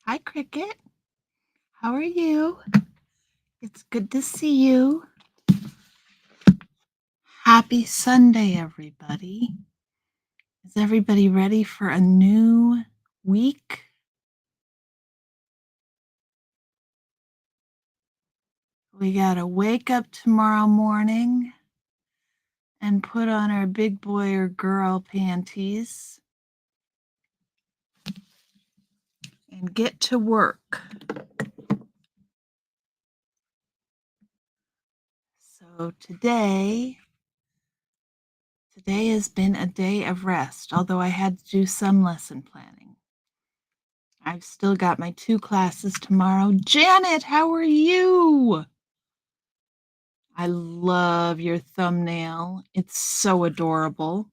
Hi, Cricket. How are you? It's good to see you. Happy Sunday, everybody. Is everybody ready for a new week? We got to wake up tomorrow morning and put on our big boy or girl panties and get to work. So today has been a day of rest, although I had to do some lesson planning. I've still got my 2 classes tomorrow. Janet, how are you? I love your thumbnail. It's so adorable.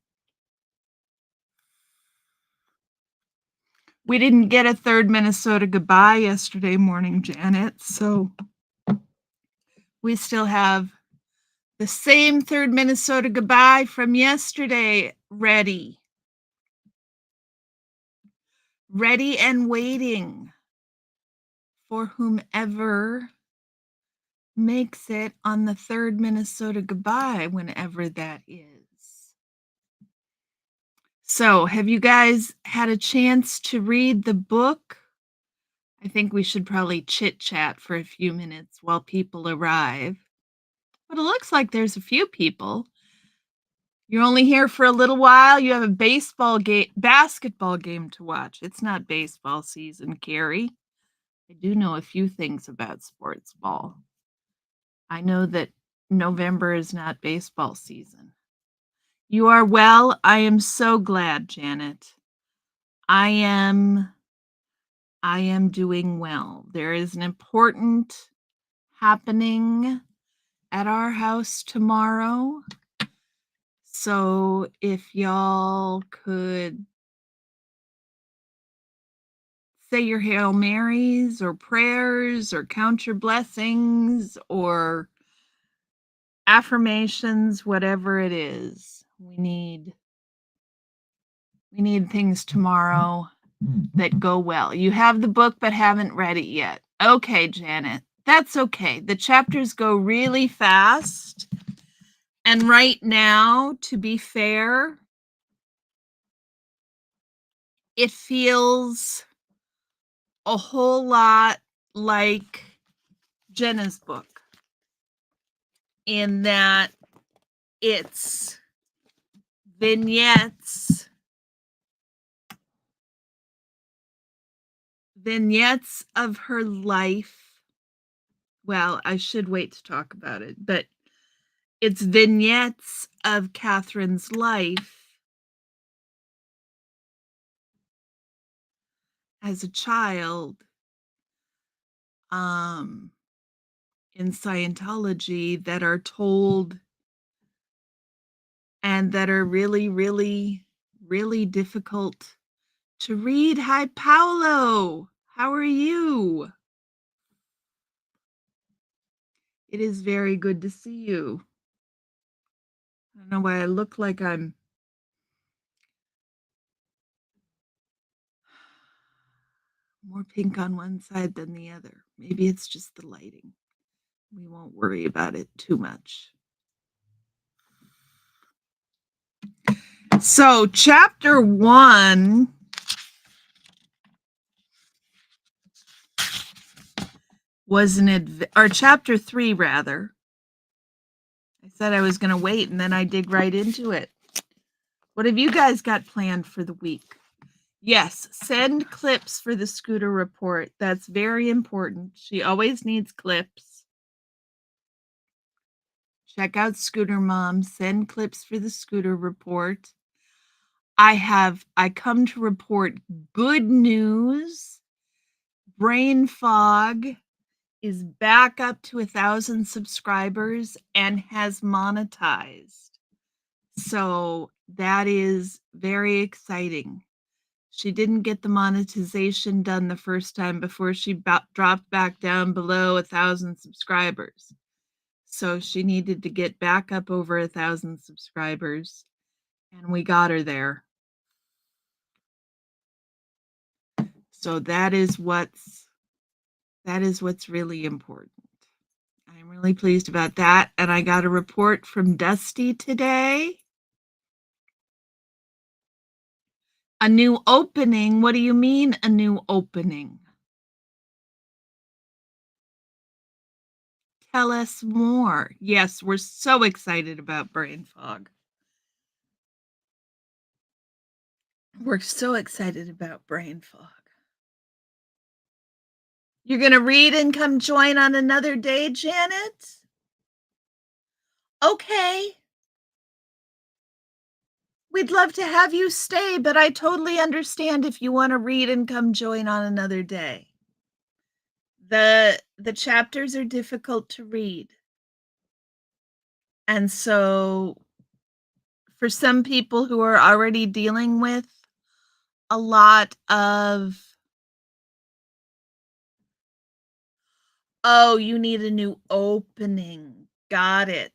We didn't get a third Minnesota goodbye yesterday morning, Janet, so we still have the same third Minnesota goodbye from yesterday ready. Ready and waiting for whomever makes it on the third Minnesota goodbye, whenever that is. So, have you guys had a chance to read the book? I think we should probably chit-chat for a few minutes while people arrive. But it looks like there's a few people. You're only here for a little while. You have a basketball game to watch. It's not baseball season, Carrie. I do know a few things about sports ball. I know that November is not baseball season. You are well. I am so glad, Janet. I am doing well. There is an important happening at our house tomorrow. So if y'all could say your Hail Marys or prayers or count your blessings or affirmations, whatever it is, we need things tomorrow that go well. You have the book but haven't read it yet. Okay, Janet, that's okay. The chapters go really fast. And right now, to be fair, it feels a whole lot like Jenna's book in that it's vignettes of her life. Well, I should wait to talk about it, but it's vignettes of Catherine's life as a child in Scientology that are told and that are really, really, really difficult to read. Hi, Paolo. How are you? It is very good to see you. I don't know why I look like I'm more pink on one side than the other. Maybe it's just the lighting. We won't worry about it too much. So, chapter 1 was or chapter 3 rather. I said I was going to wait and then I dig right into it. What have you guys got planned for the week? Yes, send clips for the Scooter report. That's very important. She always needs clips. Check out Scooter Mom. Send clips for the Scooter report. I come to report good news. Brain Fog is back up to 1,000 subscribers and has monetized. So that is very exciting. She didn't get the monetization done the first time before she dropped back down below 1,000 subscribers. So she needed to get back up over 1,000 subscribers, and we got her there. So that is what's really important. I'm really pleased about that. And I got a report from Dusty today. A new opening? What do you mean, a new opening? Tell us more. Yes, we're so excited about brain fog. We're so excited about brain fog. You're going to read and come join on another day, Janet? Okay. We'd love to have you stay, but I totally understand if you want to read and come join on another day. The chapters are difficult to read. And so for some people who are already dealing with a lot of, oh, you need a new opening. Got it.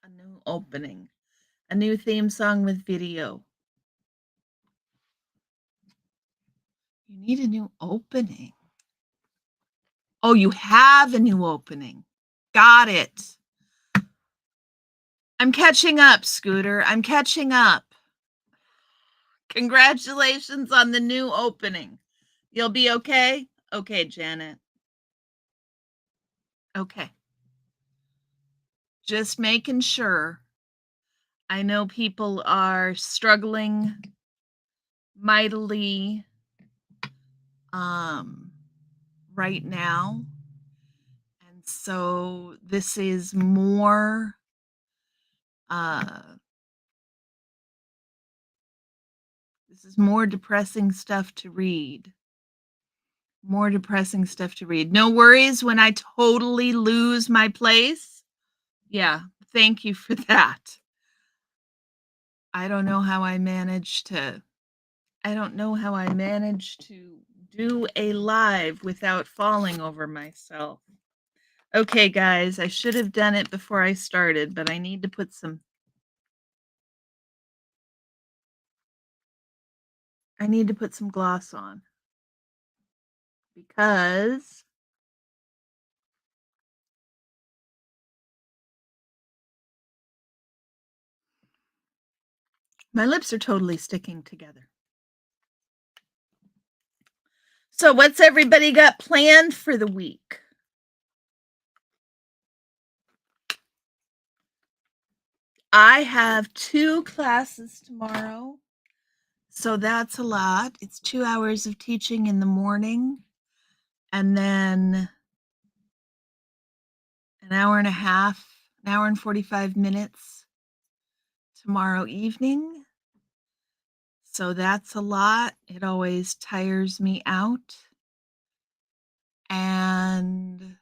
A new opening. A new theme song with video. You need a new opening. Oh, you have a new opening. Got it. I'm catching up, Scooter. I'm catching up. Congratulations on the new opening. You'll be okay? Okay, Janet. Okay. Just making sure. I know people are struggling mightily right now. And so this is more depressing stuff to read. More depressing stuff to read. No worries when I totally lose my place. Yeah, thank you for that. I don't know how I managed to do a live without falling over myself. Okay, guys, I should have done it before I started, but I need to put some gloss on because my lips are totally sticking together. So what's everybody got planned for the week? I have 2 classes tomorrow, so that's a lot. It's 2 hours of teaching in the morning, and then an hour and a half, an hour and 45 minutes tomorrow evening. So that's a lot. It always tires me out. And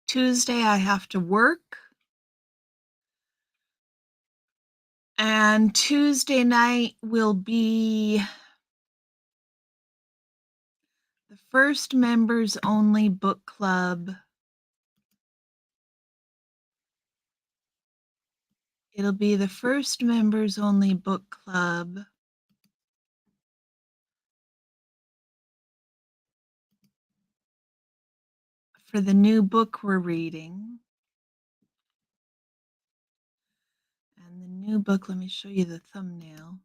Tuesday I have to work. And Tuesday night will be the first members only book club. It'll be the first members only book club for the new book we're reading. And the new book, let me show you the thumbnail.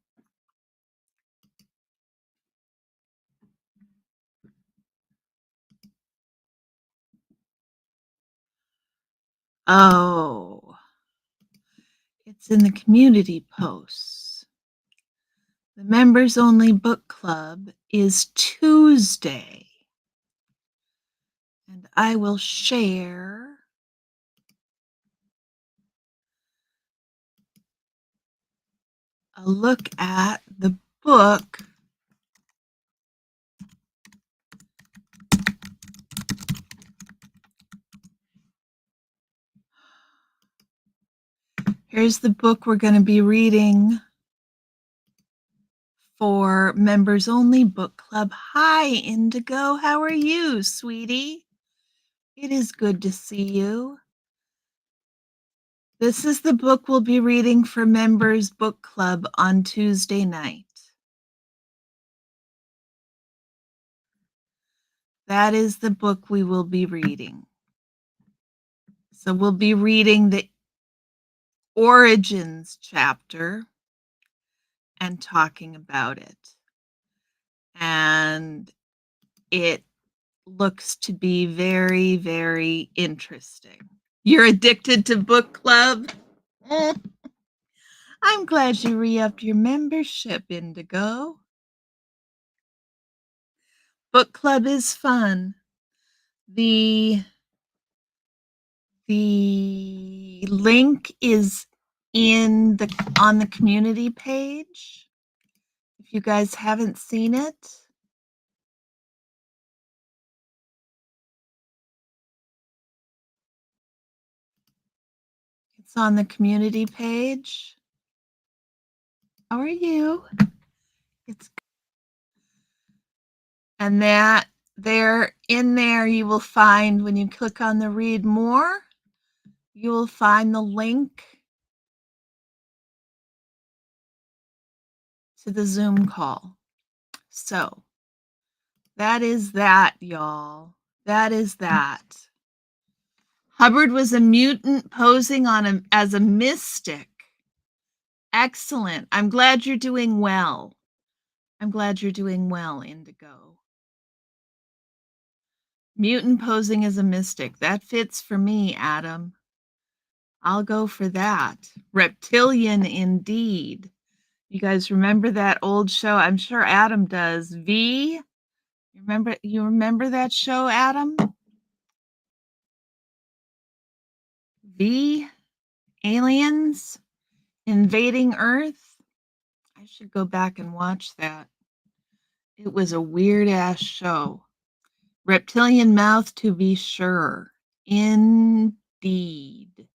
Oh, it's in the community posts. The members only book club is Tuesday. And I will share a look at the book. Here's the book we're going to be reading for members only book club. Hi, Indigo. How are you, sweetie? It is good to see you. This is the book we'll be reading for members book club on Tuesday night. That is the book we will be reading. So we'll be reading the Origins chapter and talking about it. And it looks to be very, very interesting. You're addicted to book club? I'm glad you re-upped your membership, Indigo. Book club is fun. The link is on the community page. If you guys haven't seen it, it's on the community page. How are you? And that in there you will find, when you click on the read more, you will find the link to the Zoom call. So that is that, y'all. That is that. Hubbard was a mutant posing as a mystic. Excellent. I'm glad you're doing well. I'm glad you're doing well, Indigo. Mutant posing as a mystic. That fits for me, Adam. I'll go for that. Reptilian indeed. You guys remember that old show? I'm sure Adam does. V. You remember that show, Adam? V. Aliens invading Earth. I should go back and watch that. It was a weird ass show. Reptilian mouth to be sure. Indeed.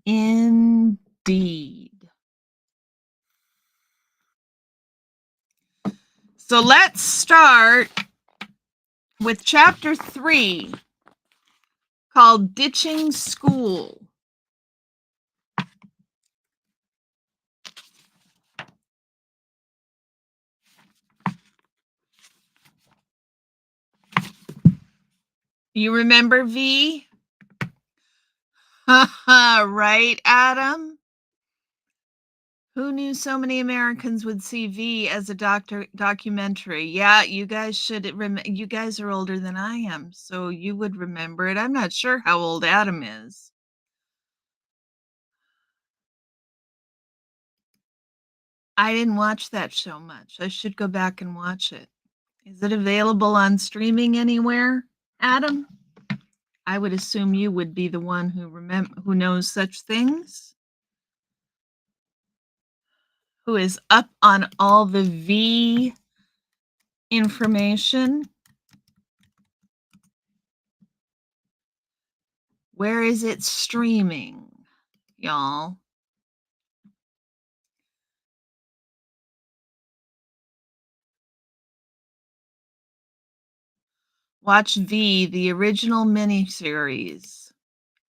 Indeed. So let's start with chapter 3 called Ditching School. You remember V? Right, Adam? Who knew so many Americans would see V as a documentary? Yeah, you guys should. You guys are older than I am, so you would remember it. I'm not sure how old Adam is. I didn't watch that show much. I should go back and watch it. Is it available on streaming anywhere, Adam? I would assume you would be the one who knows such things, who is up on all the V information. Where is it streaming, y'all? Watch V, the original miniseries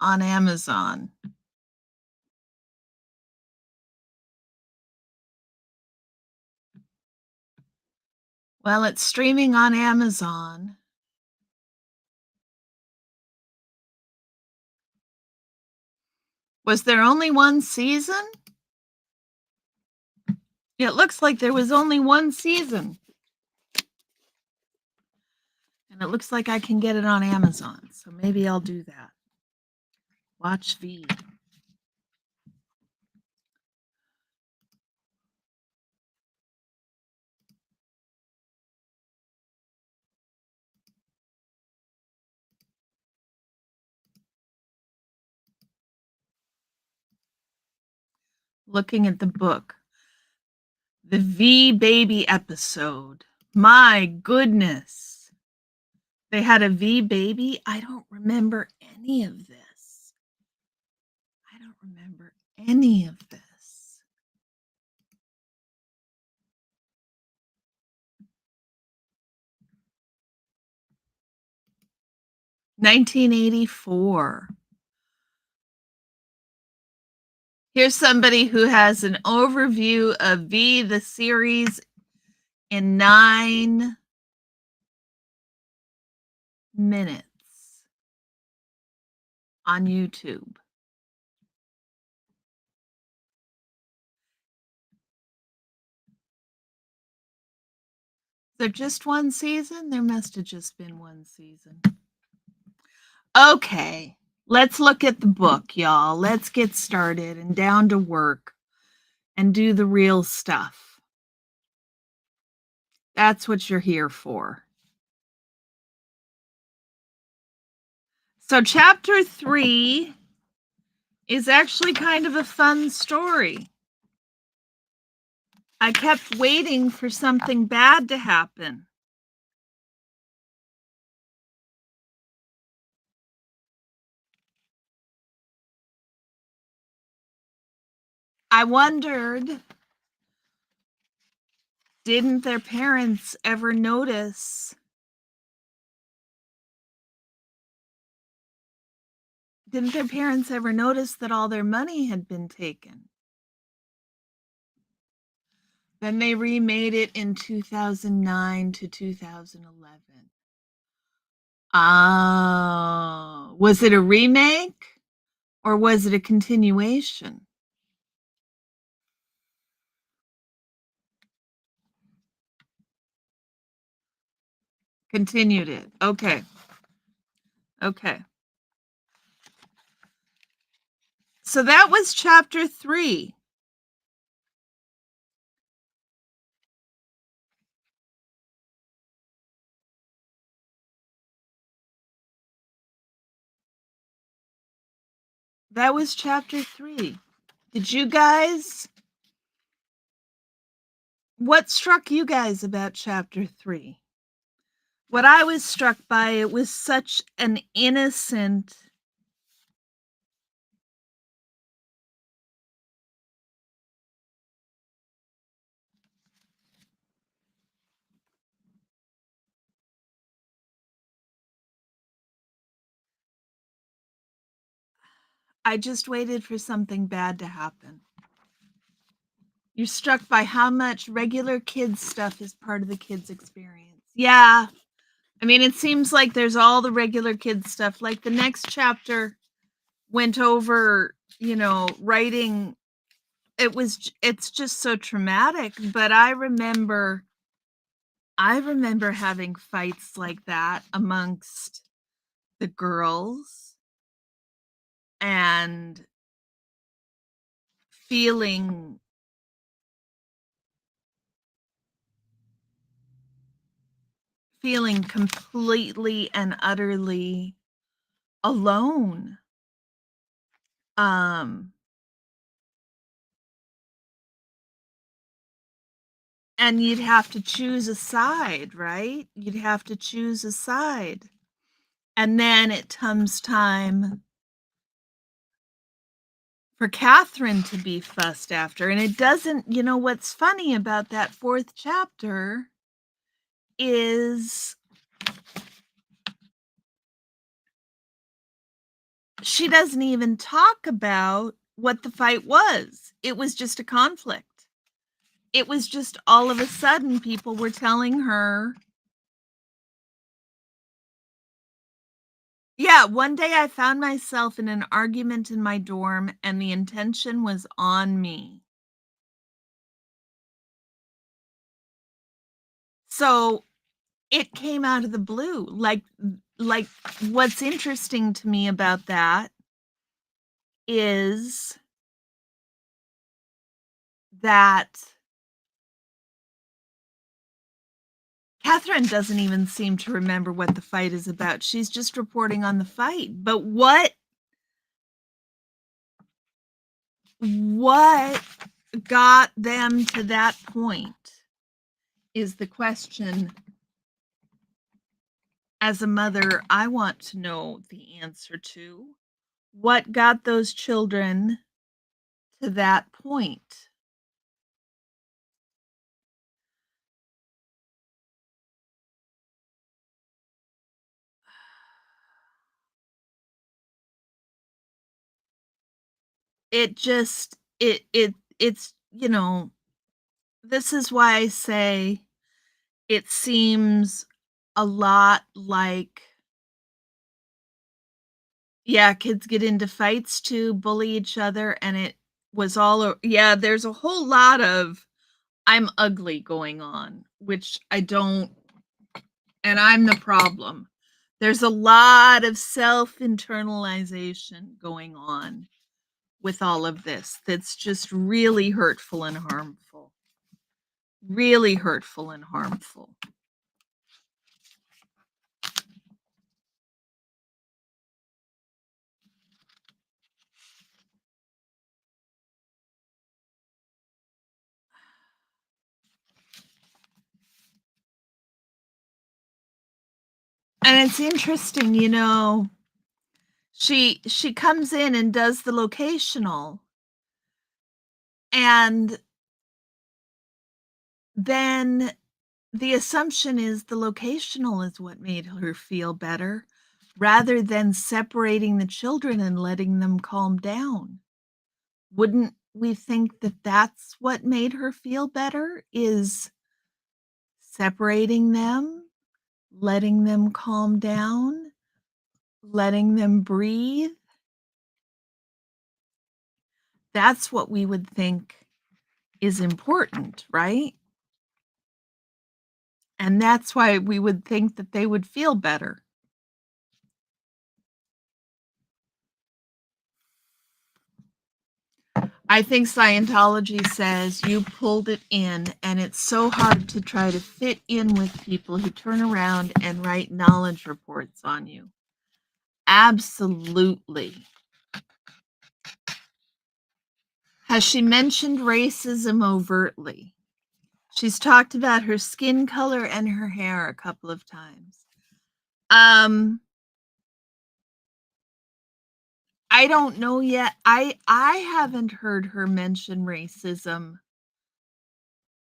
on Amazon. Well, it's streaming on Amazon. Was there only one season? It looks like there was only one season. And it looks like I can get it on Amazon, so maybe I'll do that. Watch V. Looking at the book. The V Baby episode. My goodness. They had a V Baby? I don't remember any of this. I don't remember any of this. 1984. Here's somebody who has an overview of V, the series, in 9 minutes on YouTube. Is there just one season? There must have just been one season. Okay, let's look at the book, y'all. Let's get started and down to work and do the real stuff. That's what you're here for. So chapter 3 is actually kind of a fun story. I kept waiting for something bad to happen. I wondered, didn't their parents ever notice? Didn't their parents ever notice that all their money had been taken? Then they remade it in 2009 to 2011. Oh, was it a remake or was it a continuation? Continued it. Okay. Okay. So that was chapter 3. That was chapter 3. Did you guys, what struck you guys about chapter 3? What I was struck by, it was such an innocent, I just waited for something bad to happen. You're struck by how much regular kids stuff is part of the kids' experience. Yeah. I mean, it seems like there's all the regular kids stuff. Like the next chapter went over, writing. It's just so traumatic. But I remember having fights like that amongst the girls and feeling completely and utterly alone. Um, and you'd have to choose a side, right? You'd have to choose a side. And then it comes time for Katherine to be fussed after. And it doesn't, what's funny about that 4th chapter is she doesn't even talk about what the fight was. It was just a conflict. It was just all of a sudden people were telling her. Yeah, one day I found myself in an argument in my dorm and the intention was on me. So it came out of the blue. Like what's interesting to me about that is that Katherine doesn't even seem to remember what the fight is about. She's just reporting on the fight. But what got them to that point is the question. As a mother, I want to know the answer to. What got those children to that point? It just it's, this is why I say it seems a lot like, yeah, kids get into fights too, bully each other, and it was all yeah, there's a whole lot of "I'm ugly" going on, which I don't, and I'm the problem. There's a lot of self-internalization going on with all of this that's just really hurtful and harmful. Really hurtful and harmful. And it's interesting, she comes in and does the locational, and then the assumption is the locational is what made her feel better, rather than separating the children and letting them calm down. Wouldn't we think that that's what made her feel better, is separating them, letting them calm down, letting them breathe? That's what we would think is important, right? And that's why we would think that they would feel better. I think Scientology says you pulled it in, and it's so hard to try to fit in with people who turn around and write knowledge reports on you. Absolutely. Has she mentioned racism overtly? She's talked about her skin color and her hair a couple of times. I don't know yet. I haven't heard her mention racism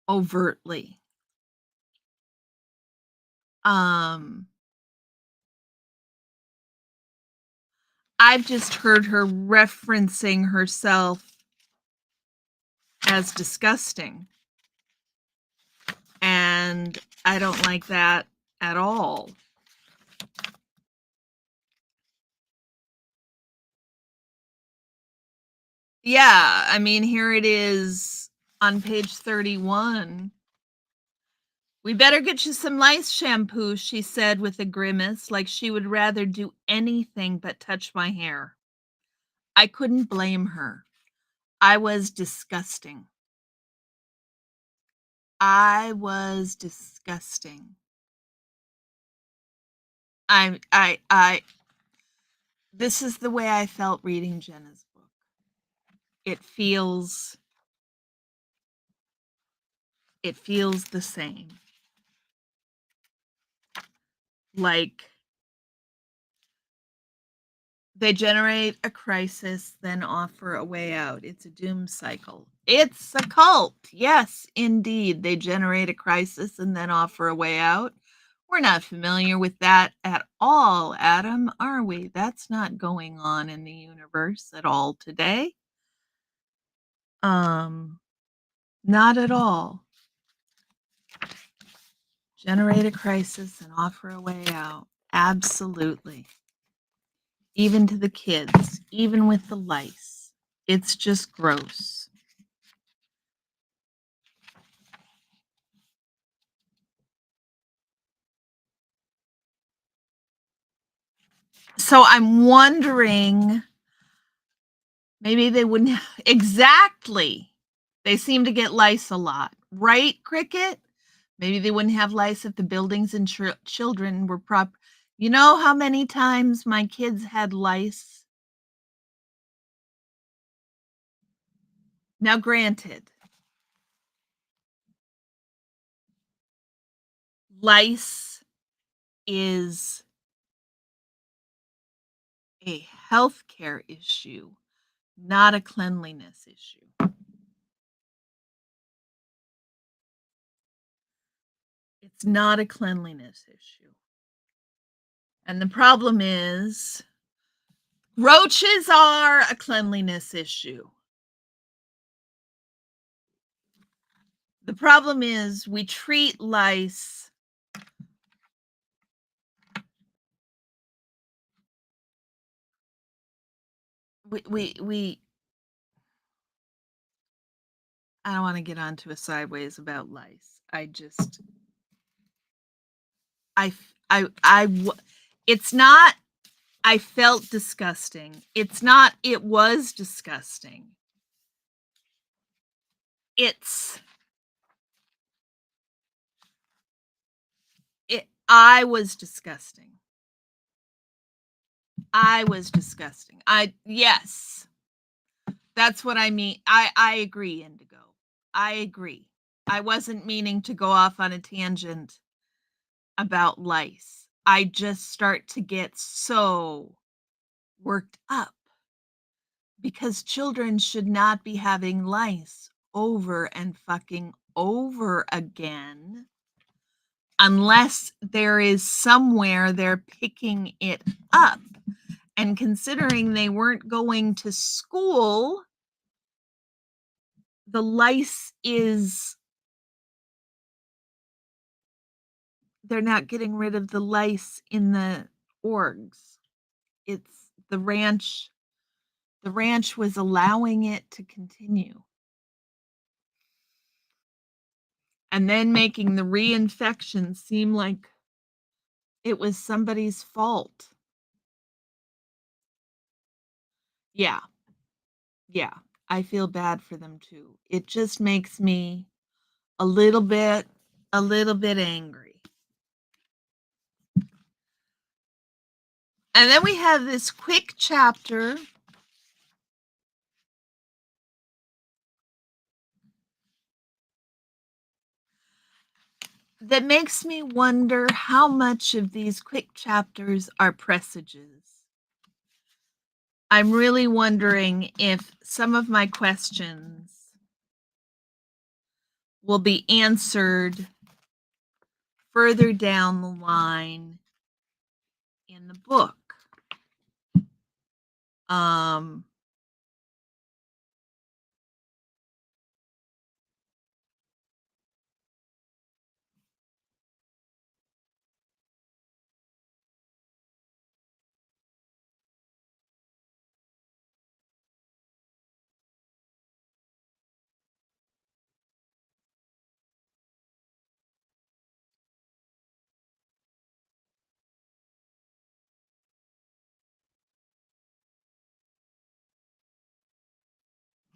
overtly. Um, I've just heard her referencing herself as disgusting, and I don't like that at all. Yeah, I mean, here it is on page 31. "We better get you some lice shampoo," she said with a grimace, like she would rather do anything but touch my hair. I couldn't blame her. I was disgusting. I was disgusting. I this is the way I felt reading Jenna's book. It feels it feels the same. Like they generate a crisis, then offer a way out. It's a doom cycle. It's a cult. Yes, indeed. They generate a crisis and then offer a way out. We're not familiar with that at all, Adam, are we? That's not going on in the universe at all today. Um, Not at all. Generate a crisis and offer a way out. Absolutely. Even to the kids, even with the lice. It's just gross. So I'm wondering, maybe they wouldn't exactly. They seem to get lice a lot, right, Cricket? Maybe they wouldn't have lice if the buildings and children were prop. You know how many times my kids had lice? Now, granted, lice is a healthcare issue, not a cleanliness issue. It's not a cleanliness issue. And the problem is roaches are a cleanliness issue. The problem is we treat lice we I don't wanna get onto a sideways about lice. I f I w it's not I felt disgusting. It's not it was disgusting. It's I was disgusting. I was disgusting. Yes, that's what I mean. I agree, Indigo. I agree. I wasn't meaning to go off on a tangent about lice. I just start to get so worked up because children should not be having lice over and fucking over again unless there is somewhere they're picking it up. And considering they weren't going to school, the lice is they're not getting rid of the lice in the orgs. It's the ranch was allowing it to continue and then making the reinfection seem like it was somebody's fault. Yeah, yeah. I feel bad for them too. It just makes me a little bit angry. And then we have this quick chapter. That makes me wonder how much of these quick chapters are presages. I'm really wondering if some of my questions will be answered further down the line in the book. Um,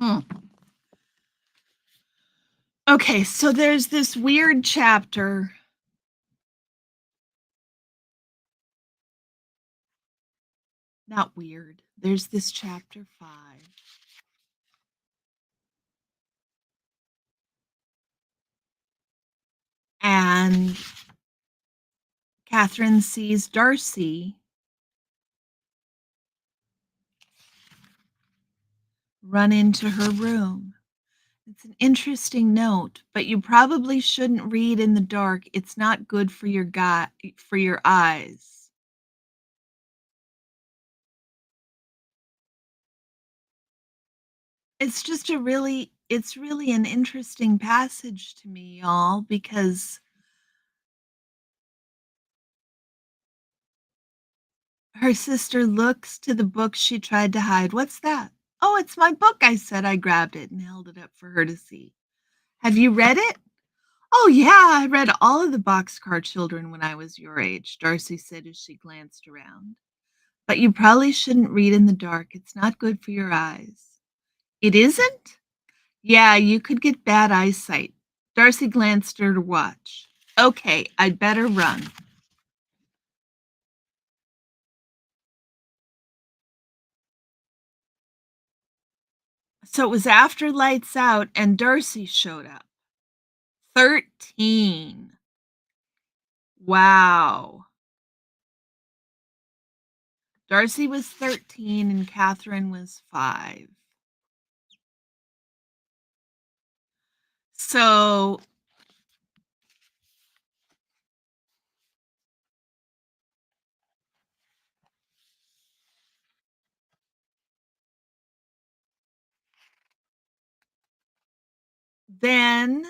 hmm. Okay, so there's this weird chapter. Not weird. There's this chapter 5. And Katherine sees Darcy run into her room. It's an interesting note, but you probably shouldn't read in the dark. It's not good for for your eyes. It's really an interesting passage to me, y'all, because her sister looks to the book she tried to hide. What's that? Oh, it's my book, I said. I grabbed it and held it up for her to see. Have you read it? Oh, yeah, I read all of the Boxcar Children when I was your age, Darcy said as she glanced around. But you probably shouldn't read in the dark. It's not good for your eyes. It isn't? Yeah, you could get bad eyesight. Darcy glanced at her watch. Okay, I'd better run. So it was after lights out and Darcy showed up. 13. Wow. Darcy was 13 and Katherine was 5. So then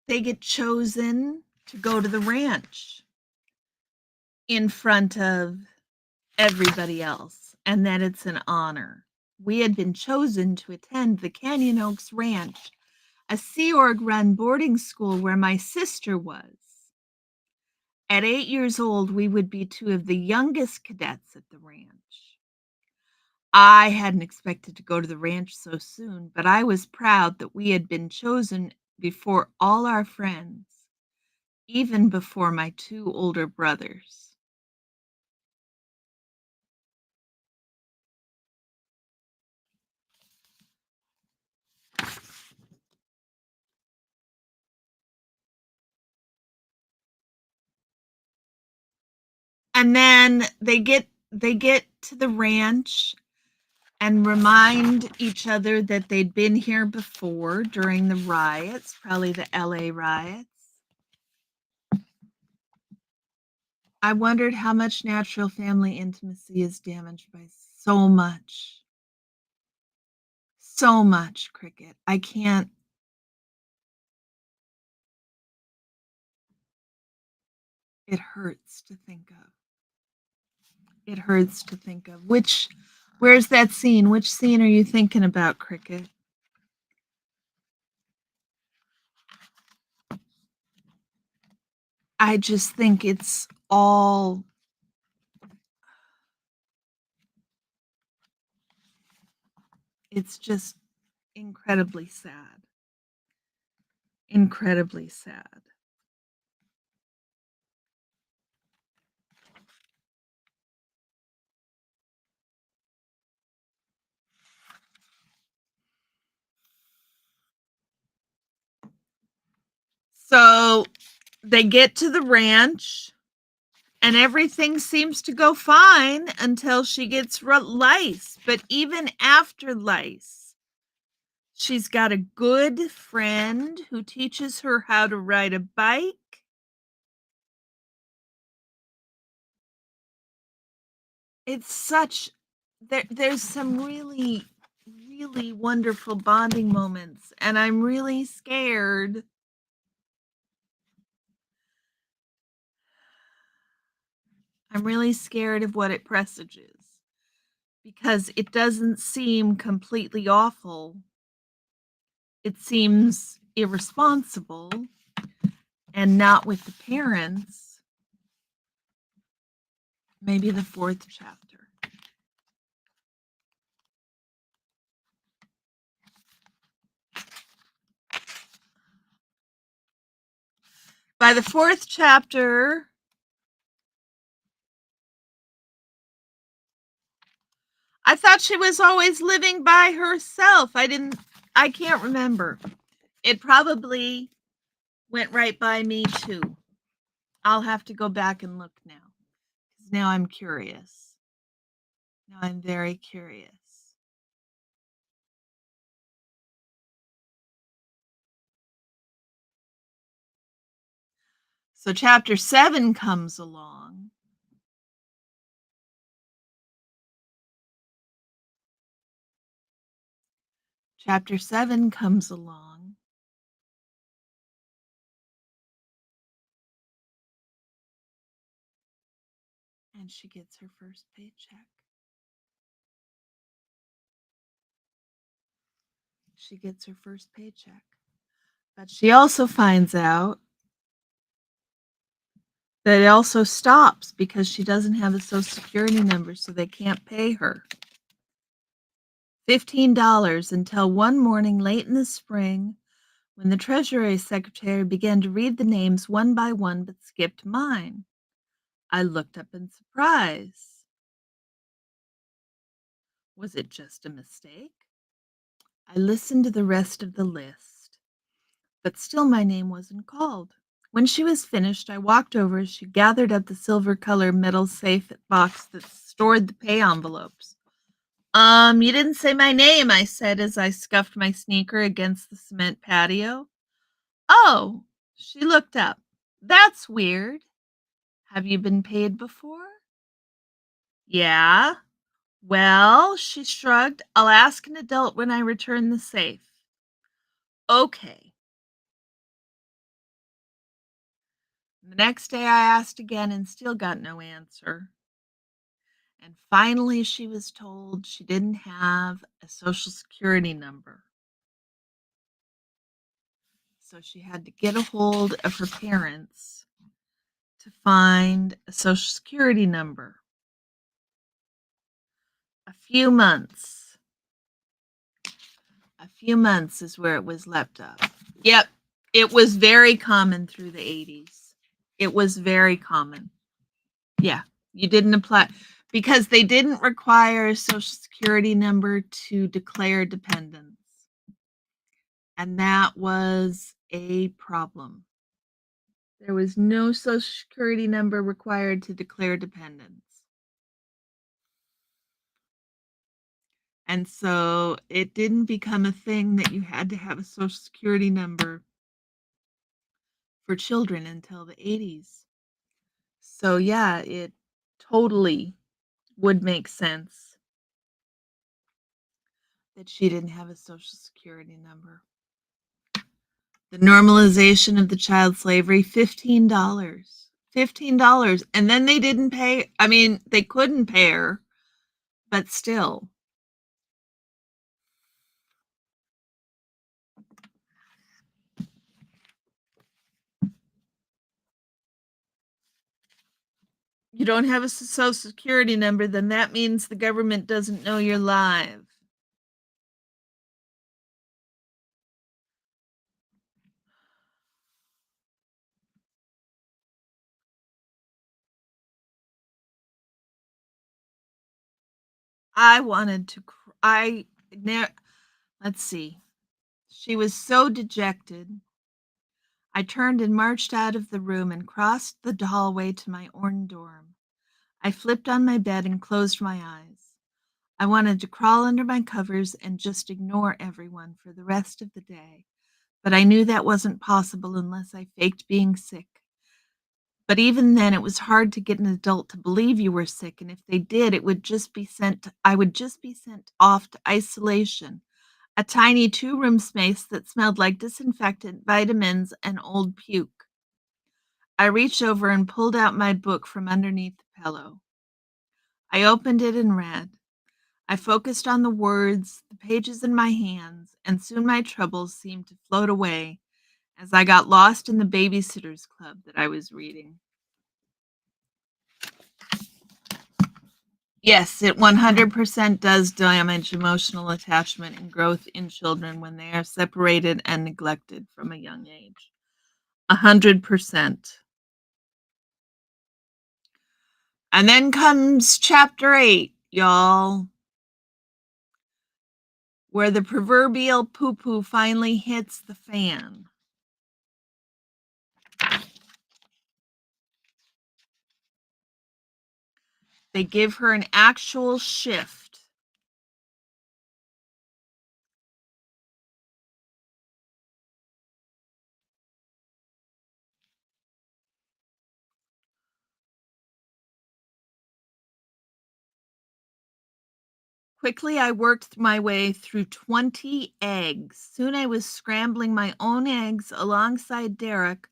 They get chosen to go to the ranch in front of everybody else, and that it's an honor. We had been chosen to attend the Canyon Oaks Ranch, a Sea Org run boarding school where my sister was. At 8 years old, we would be two of the youngest cadets at the ranch. I hadn't expected to go to the ranch so soon, but I was proud that we had been chosen before all our friends, even before my two older brothers. And then they get to the ranch and remind each other that they'd been here before during the riots, probably the LA riots. I wondered how much natural family intimacy is damaged by so much cricket. I can't. It hurts to think of. It hurts to think of. Where's that scene? Which scene are you thinking about, cricket? I just think it's just incredibly sad. Incredibly sad. So they get to the ranch and everything seems to go fine until she gets lice. But even after lice, she's got a good friend who teaches her how to ride a bike. It's such there's some really really wonderful bonding moments and I'm really scared. I'm really scared of what it presages because it doesn't seem completely awful. It seems irresponsible and not with the parents. Maybe the fourth chapter. By the fourth chapter, I thought she was always living by herself. I can't remember. It probably went right by me too. I'll have to go back and look now. Because now I'm curious. Now I'm very curious. So chapter 7 comes along. Chapter 7 comes along. And she gets her first paycheck. She gets her first paycheck. But she also finds out that it also stops because she doesn't have a social security number, so they can't pay her. $15 until one morning late in the spring when the Treasury Secretary began to read the names one by one but skipped mine. I looked up in surprise. Was it just a mistake? I listened to the rest of the list, but still my name wasn't called. When she was finished, I walked over as she gathered up the silver colored metal safe box that stored the pay envelopes. You didn't say my name, I said as I scuffed my sneaker against the cement patio. Oh, she looked up. That's weird. Have you been paid before? Yeah. Well, she shrugged. I'll ask an adult when I return the safe. Okay. The next day I asked again and still got no answer. And finally, she was told she didn't have a social security number. So she had to get a hold of her parents to find a social security number. A few months. A few months is where it was left up. Yep. It was very common through the 80s. It was very common. Yeah. You didn't apply because they didn't require a social security number to declare dependence. And that was a problem. There was no social security number required to declare dependence. And so it didn't become a thing that you had to have a social security number for children until the 80s. So yeah, it totally would make sense that she didn't have a social security number. The normalization of the child slavery, $15. $15. And then they didn't pay. I mean, they couldn't pay her, but still. You don't have a social security number, then that means the government doesn't know you're live. I wanted to cry. Let's see. She was so dejected. I turned and marched out of the room and crossed the hallway to my own dorm. I flipped on my bed and closed my eyes. I wanted to crawl under my covers and just ignore everyone for the rest of the day, but I knew that wasn't possible unless I faked being sick. But even then, it was hard to get an adult to believe you were sick, and if they did, I would just be sent off to isolation, a tiny 2-room space that smelled like disinfectant, vitamins, and old puke. I reached over and pulled out my book from underneath the pillow. I opened it and read. I focused on the words, the pages in my hands, and soon my troubles seemed to float away as I got lost in the Babysitters Club that I was reading. Yes, it 100% does damage emotional attachment and growth in children when they are separated and neglected from a young age. 100%. And then comes chapter 8, y'all, where the proverbial poo-poo finally hits the fan. They give her an actual shift. Quickly, I worked my way through 20 eggs. Soon I was scrambling my own eggs alongside Derek,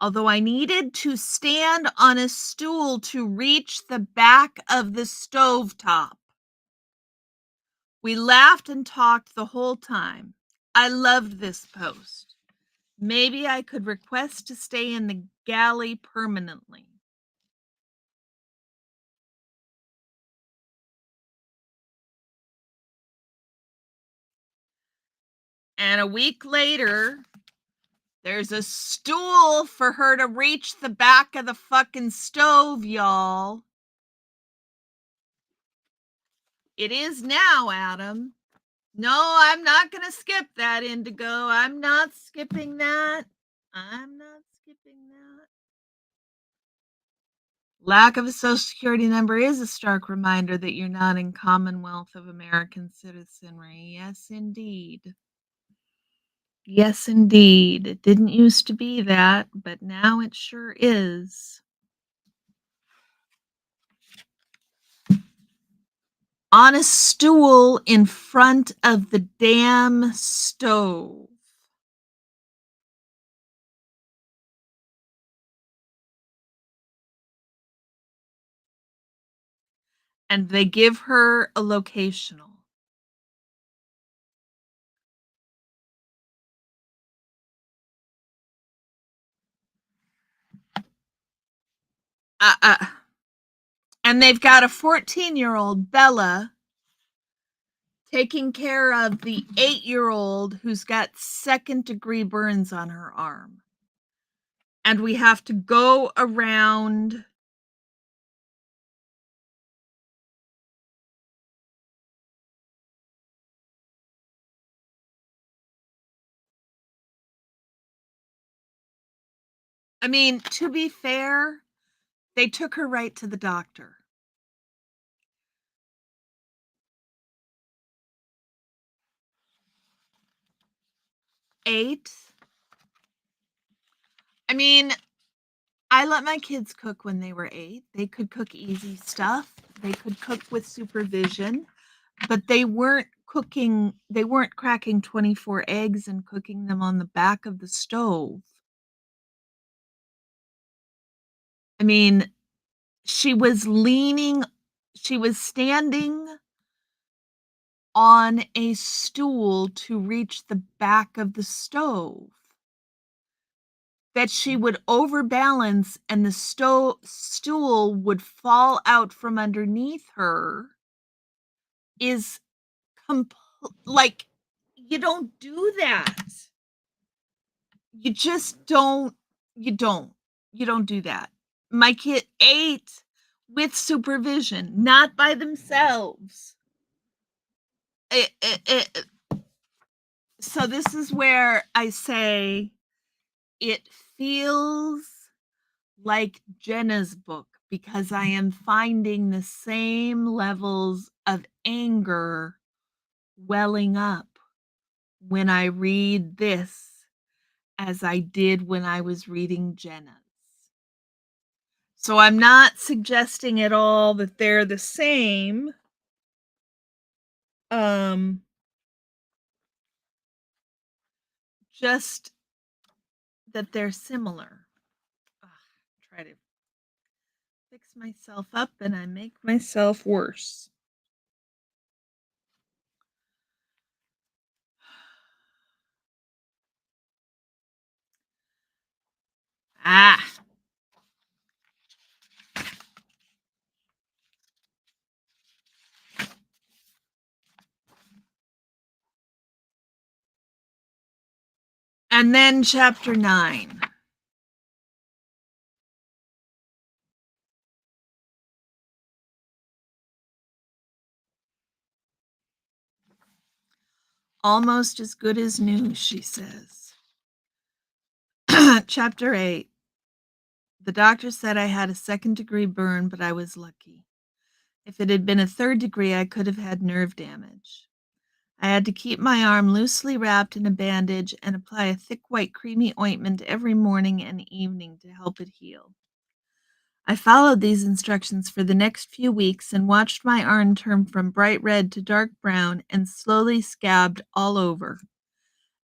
although I needed to stand on a stool to reach the back of the stovetop. We laughed and talked the whole time. I loved this post. Maybe I could request to stay in the galley permanently. And a week later, there's a stool for her to reach the back of the fucking stove, y'all. It is now, Adam. No, I'm not going to skip that, Indigo. I'm not skipping that. I'm not skipping that. Lack of a social security number is a stark reminder that you're not in Commonwealth of American citizenry. Yes, indeed. Yes, indeed. It didn't used to be that, but now it sure is. On a stool in front of the damn stove. and they give her a locational. Uh, uh, and they've got a 14-year-old, Bella, taking care of the 8-year-old who's got second-degree burns on her arm. And we have to go around. I mean, to be fair, they took her right to the doctor. 8. I mean, I let my kids cook when they were 8. They could cook easy stuff. They could cook with supervision, but they weren't cracking 24 eggs and cooking them on the back of the stove. I mean, she was leaning she was standing on a stool to reach the back of the stove that she would overbalance and the stool would fall out from underneath her is comp like, you don't do that. You just you don't. You don't do that. My kid ate with supervision, not by themselves. It so this is where I say it feels like Jenna's book because I am finding the same levels of anger welling up when I read this as I did when I was reading Jenna's. So I'm not suggesting at all that they're the same. Um, just that they're similar. Ugh, try to fix myself up and I make myself worse. Ah. And then chapter 9. Almost as good as new, she says. Chapter 8. The doctor said I had a second-degree burn, but I was lucky. If it had been a third degree, I could have had nerve damage. I had to keep my arm loosely wrapped in a bandage and apply a thick white creamy ointment every morning and evening to help it heal. I followed these instructions for the next few weeks and watched my arm turn from bright red to dark brown and slowly scabbed all over.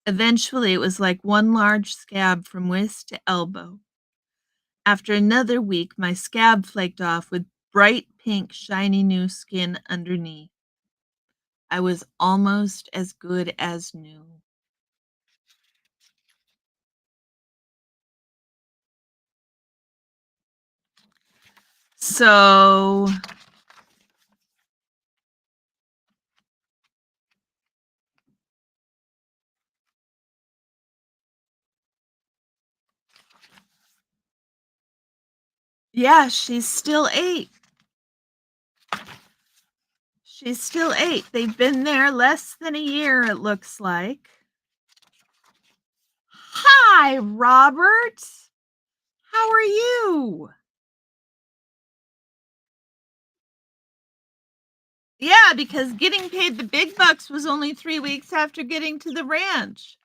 Eventually, it was like one large scab from waist to elbow. After another week, my scab flaked off with bright pink, shiny new skin underneath. I was almost as good as new. So, yeah, she's still 8. She's still 8. They've been there less than a year, it looks like. Hi, Robert. How are you? Yeah, because getting paid the big bucks was only 3 weeks after getting to the ranch.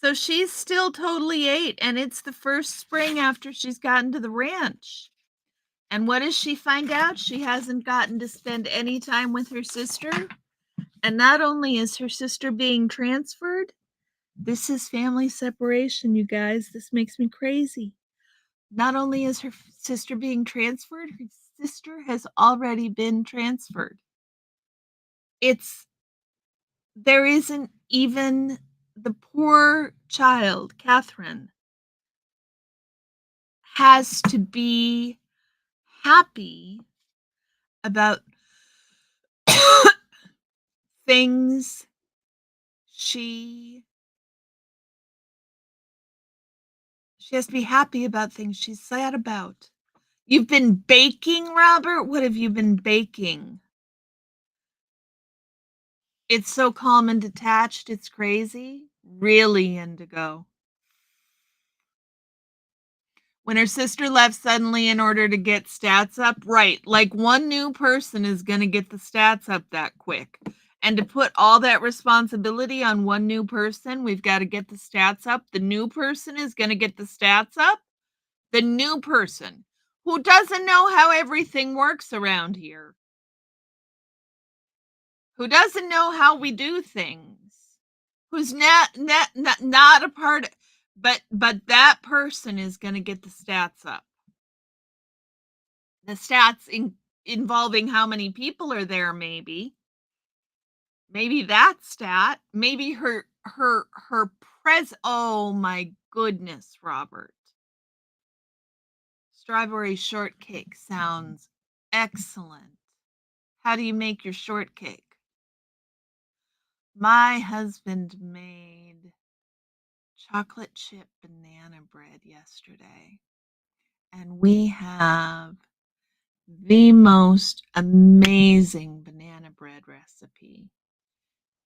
So she's still totally 8, and it's the first spring after she's gotten to the ranch. And what does she find out? She hasn't gotten to spend any time with her sister. And not only is her sister being transferred, this is family separation, you guys. This makes me crazy. Not only is her sister being transferred, her sister has already been transferred. It's there isn't even the poor child, Catherine, has to be happy about things she she has to be happy about things she's sad about. You've been baking, Robert? What have you been baking? It's so calm and detached, it's crazy? Really, Indigo? When her sister left suddenly in order to get stats up, right, like one new person is gonna get the stats up that quick. And to put all that responsibility on one new person, we've gotta get the stats up. The new person is gonna get the stats up? The new person who doesn't know how everything works around here, who doesn't know how we do things, who's not a part, but that person is going to get the stats up. The stats involving how many people are there, maybe that stat, maybe her oh my goodness, Robert. Strawberry shortcake sounds excellent. How do you make your shortcake? My husband made chocolate chip banana bread yesterday, and we have the most amazing banana bread recipe.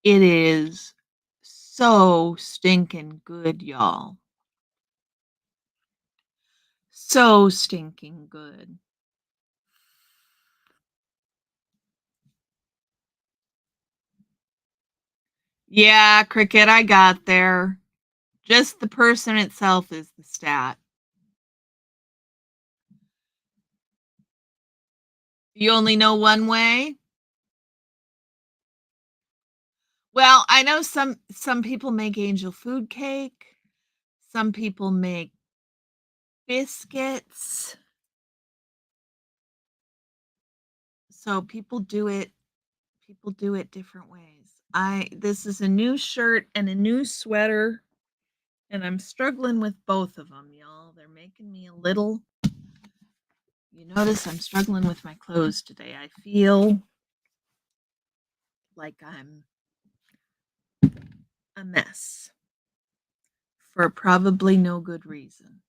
It is so stinking good, y'all. So stinking good. Yeah, Cricket, I got there. Just the person itself is the stat. You only know one way? Well, I know some people make angel food cake. Some people make biscuits. So people do it different ways. This is a new shirt and a new sweater, and I'm struggling with both of them, y'all. They're making me a little. You notice I'm struggling with my clothes today. I feel like I'm a mess for probably no good reason.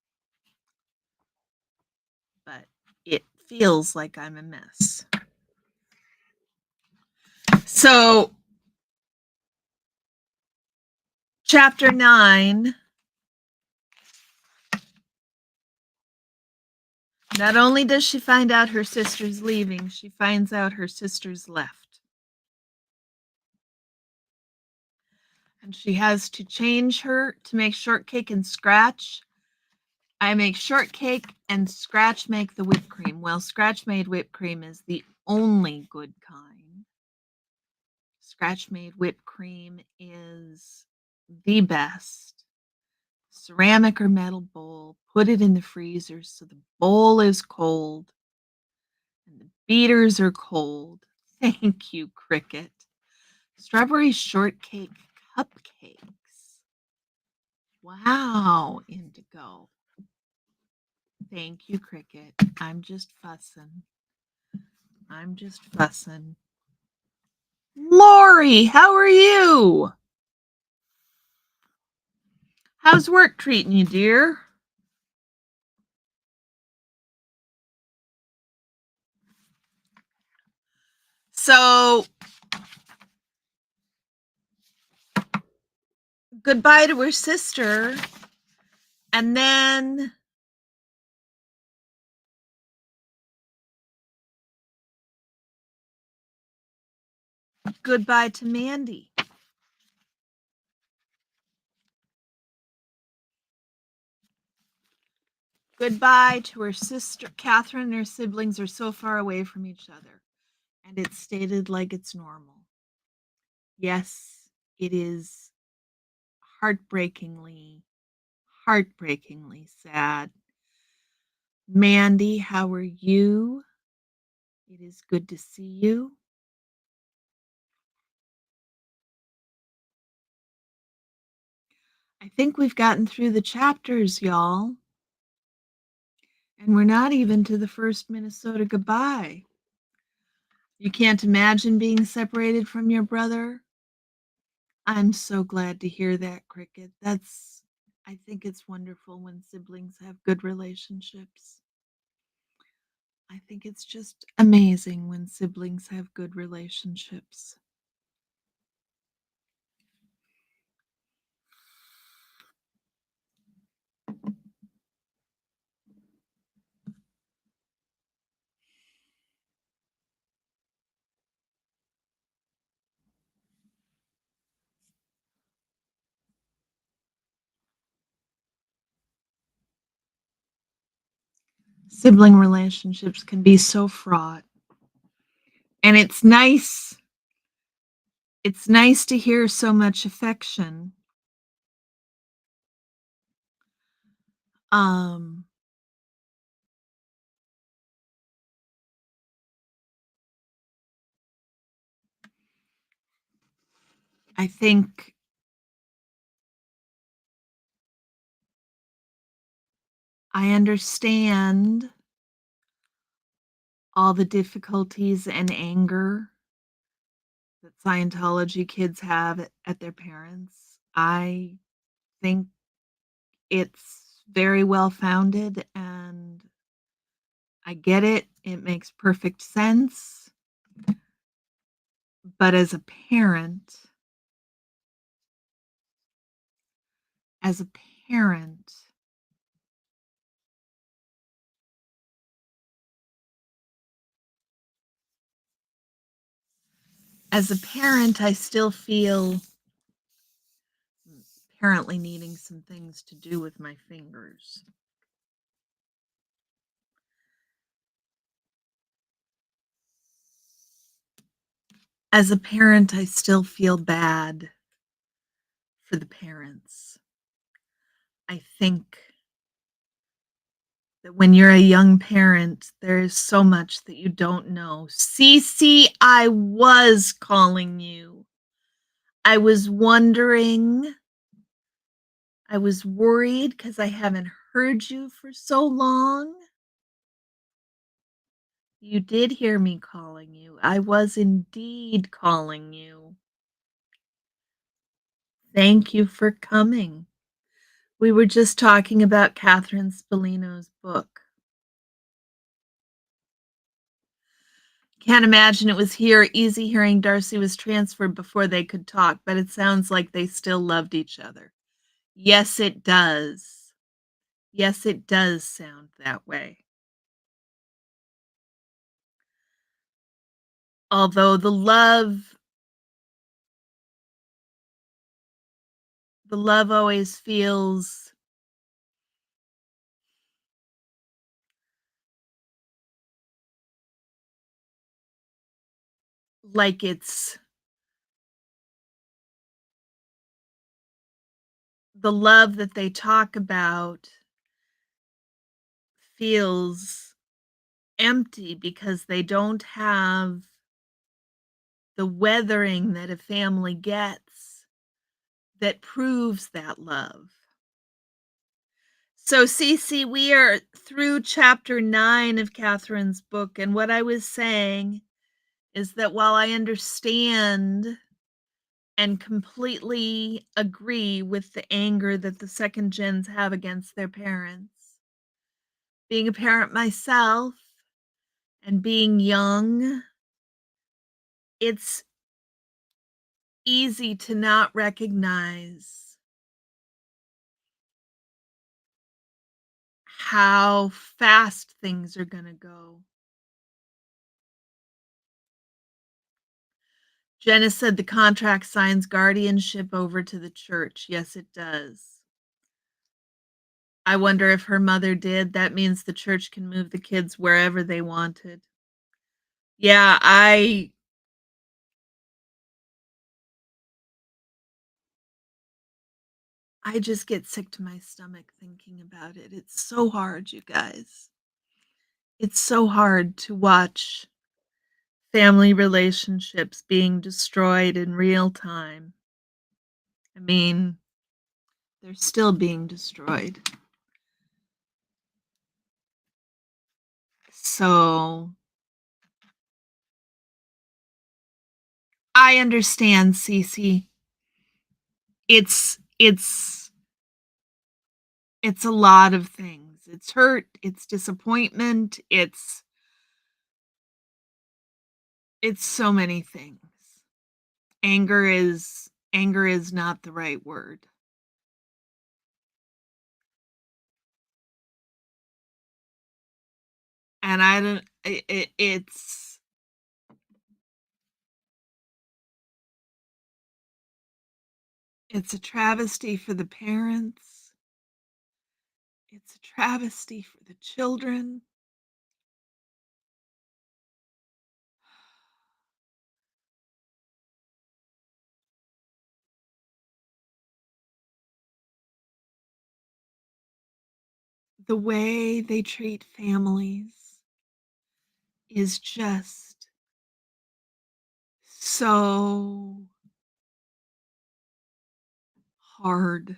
But it feels like I'm a mess. So, chapter 9. Not only does she find out her sister's leaving, she finds out her sister's left. And she has to change her to make shortcake and Scratch. I make shortcake and Scratch make the whipped cream. Well, Scratch made whipped cream is the only good kind. Scratch made whipped cream is the best. Ceramic or metal bowl, put it in the freezer so the bowl is cold and the beaters are cold. Thank you, Cricket. Strawberry shortcake cupcakes. Wow, Indigo. Thank you, Cricket. I'm just fussing. Lori, how are you? How's work treating you, dear? So, goodbye to her sister, and then goodbye to Mandy. Goodbye to her sister. Catherine and her siblings are so far away from each other, and it's stated like it's normal. Yes, it is heartbreakingly sad. Mandy, how are you? It is good to see you. I think we've gotten through the chapters, y'all, and we're not even to the first Minnesota goodbye. You can't imagine being separated from your brother? I'm so glad to hear that, Cricket. I think it's wonderful when siblings have good relationships. I think it's just amazing when siblings have good relationships. Sibling relationships can be so fraught. And it's nice to hear so much affection. Um I think I understand all the difficulties and anger that Scientology kids have at their parents. I think it's very well founded and I get it. It makes perfect sense. But as a parent, I still feel apparently needing some things to do with my fingers. As a parent, I still feel bad for the parents. I think that when you're a young parent, there is so much that you don't know. Cece, I was calling you. I was wondering. I was worried because I haven't heard you for so long. You did hear me calling you. I was indeed calling you. Thank you for coming. We were just talking about Catherine Spallino's book. Can't imagine it was easy hearing Darcy was transferred before they could talk, but it sounds like they still loved each other. Yes, it does. Yes, it does sound that way. Although the love always feels like the love that they talk about feels empty because they don't have the weathering that a family gets that proves that love. So, Cece, we are through chapter 9 of Catherine's book, and what I was saying is that while I understand and completely agree with the anger that the second gens have against their parents, being a parent myself and being young, it's easy to not recognize how fast things are going to go. Jenna said the contract signs guardianship over to the church. Yes, it does. I wonder if her mother did. That means the church can move the kids wherever they wanted. Yeah, I just get sick to my stomach thinking about it. It's so hard, you guys. It's so hard to watch family relationships being destroyed in real time. I mean, they're still being destroyed. So I understand, Cece. It's it's a lot of things. It's hurt, it's disappointment, it's so many things. Anger is not the right word. And I don't it's a travesty for the parents. It's a travesty for the children. The way they treat families is just so hard.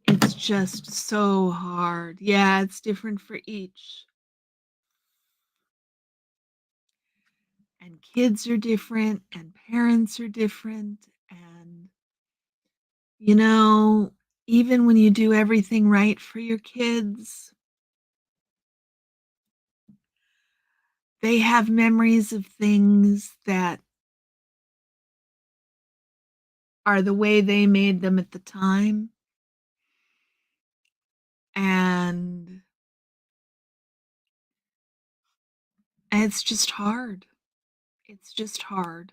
It's just so hard. Yeah, it's different for each. And kids are different, and parents are different. And, you know, even when you do everything right for your kids, they have memories of things that are the way they made them at the time. And it's just hard. It's just hard.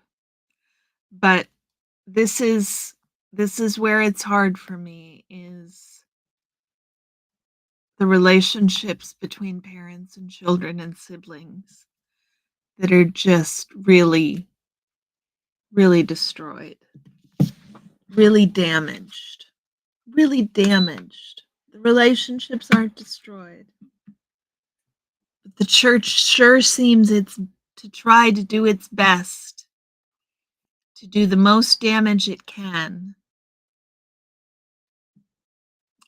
But this is this is where it's hard for me is the relationships between parents and children and siblings that are just really, really destroyed, really damaged, really damaged. The relationships aren't destroyed. But the church sure seems it's to try to do its best to do the most damage it can.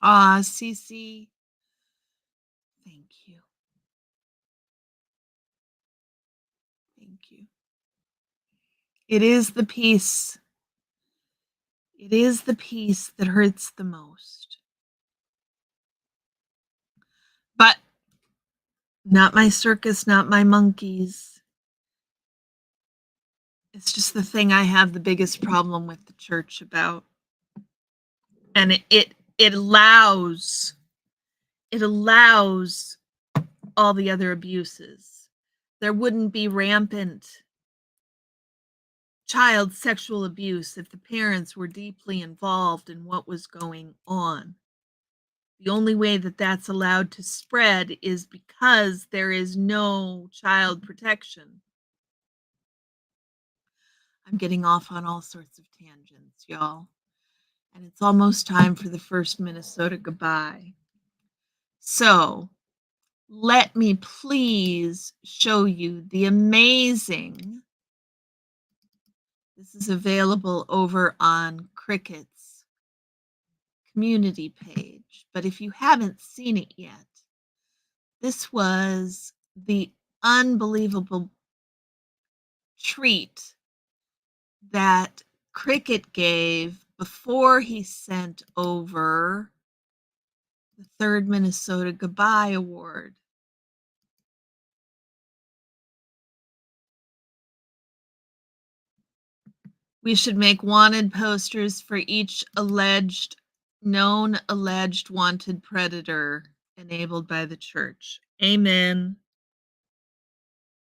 Ah, Cece, thank you. Thank you. It is the peace. It is the peace that hurts the most. But not my circus, not my monkeys. It's just the thing I have the biggest problem with the church about. And it allows all the other abuses. There wouldn't be rampant child sexual abuse if the parents were deeply involved in what was going on. The only way that that's allowed to spread is because there is no child protection. I'm getting off on all sorts of tangents, y'all. And it's almost time for the first Minnesota goodbye. So, let me please show you the amazing. This is available over on Cricket's community page. But if you haven't seen it yet, this was the unbelievable treat that Cricket gave before he sent over the third Minnesota Goodbye Award. We should make wanted posters for each known alleged wanted predator enabled by the church. Amen.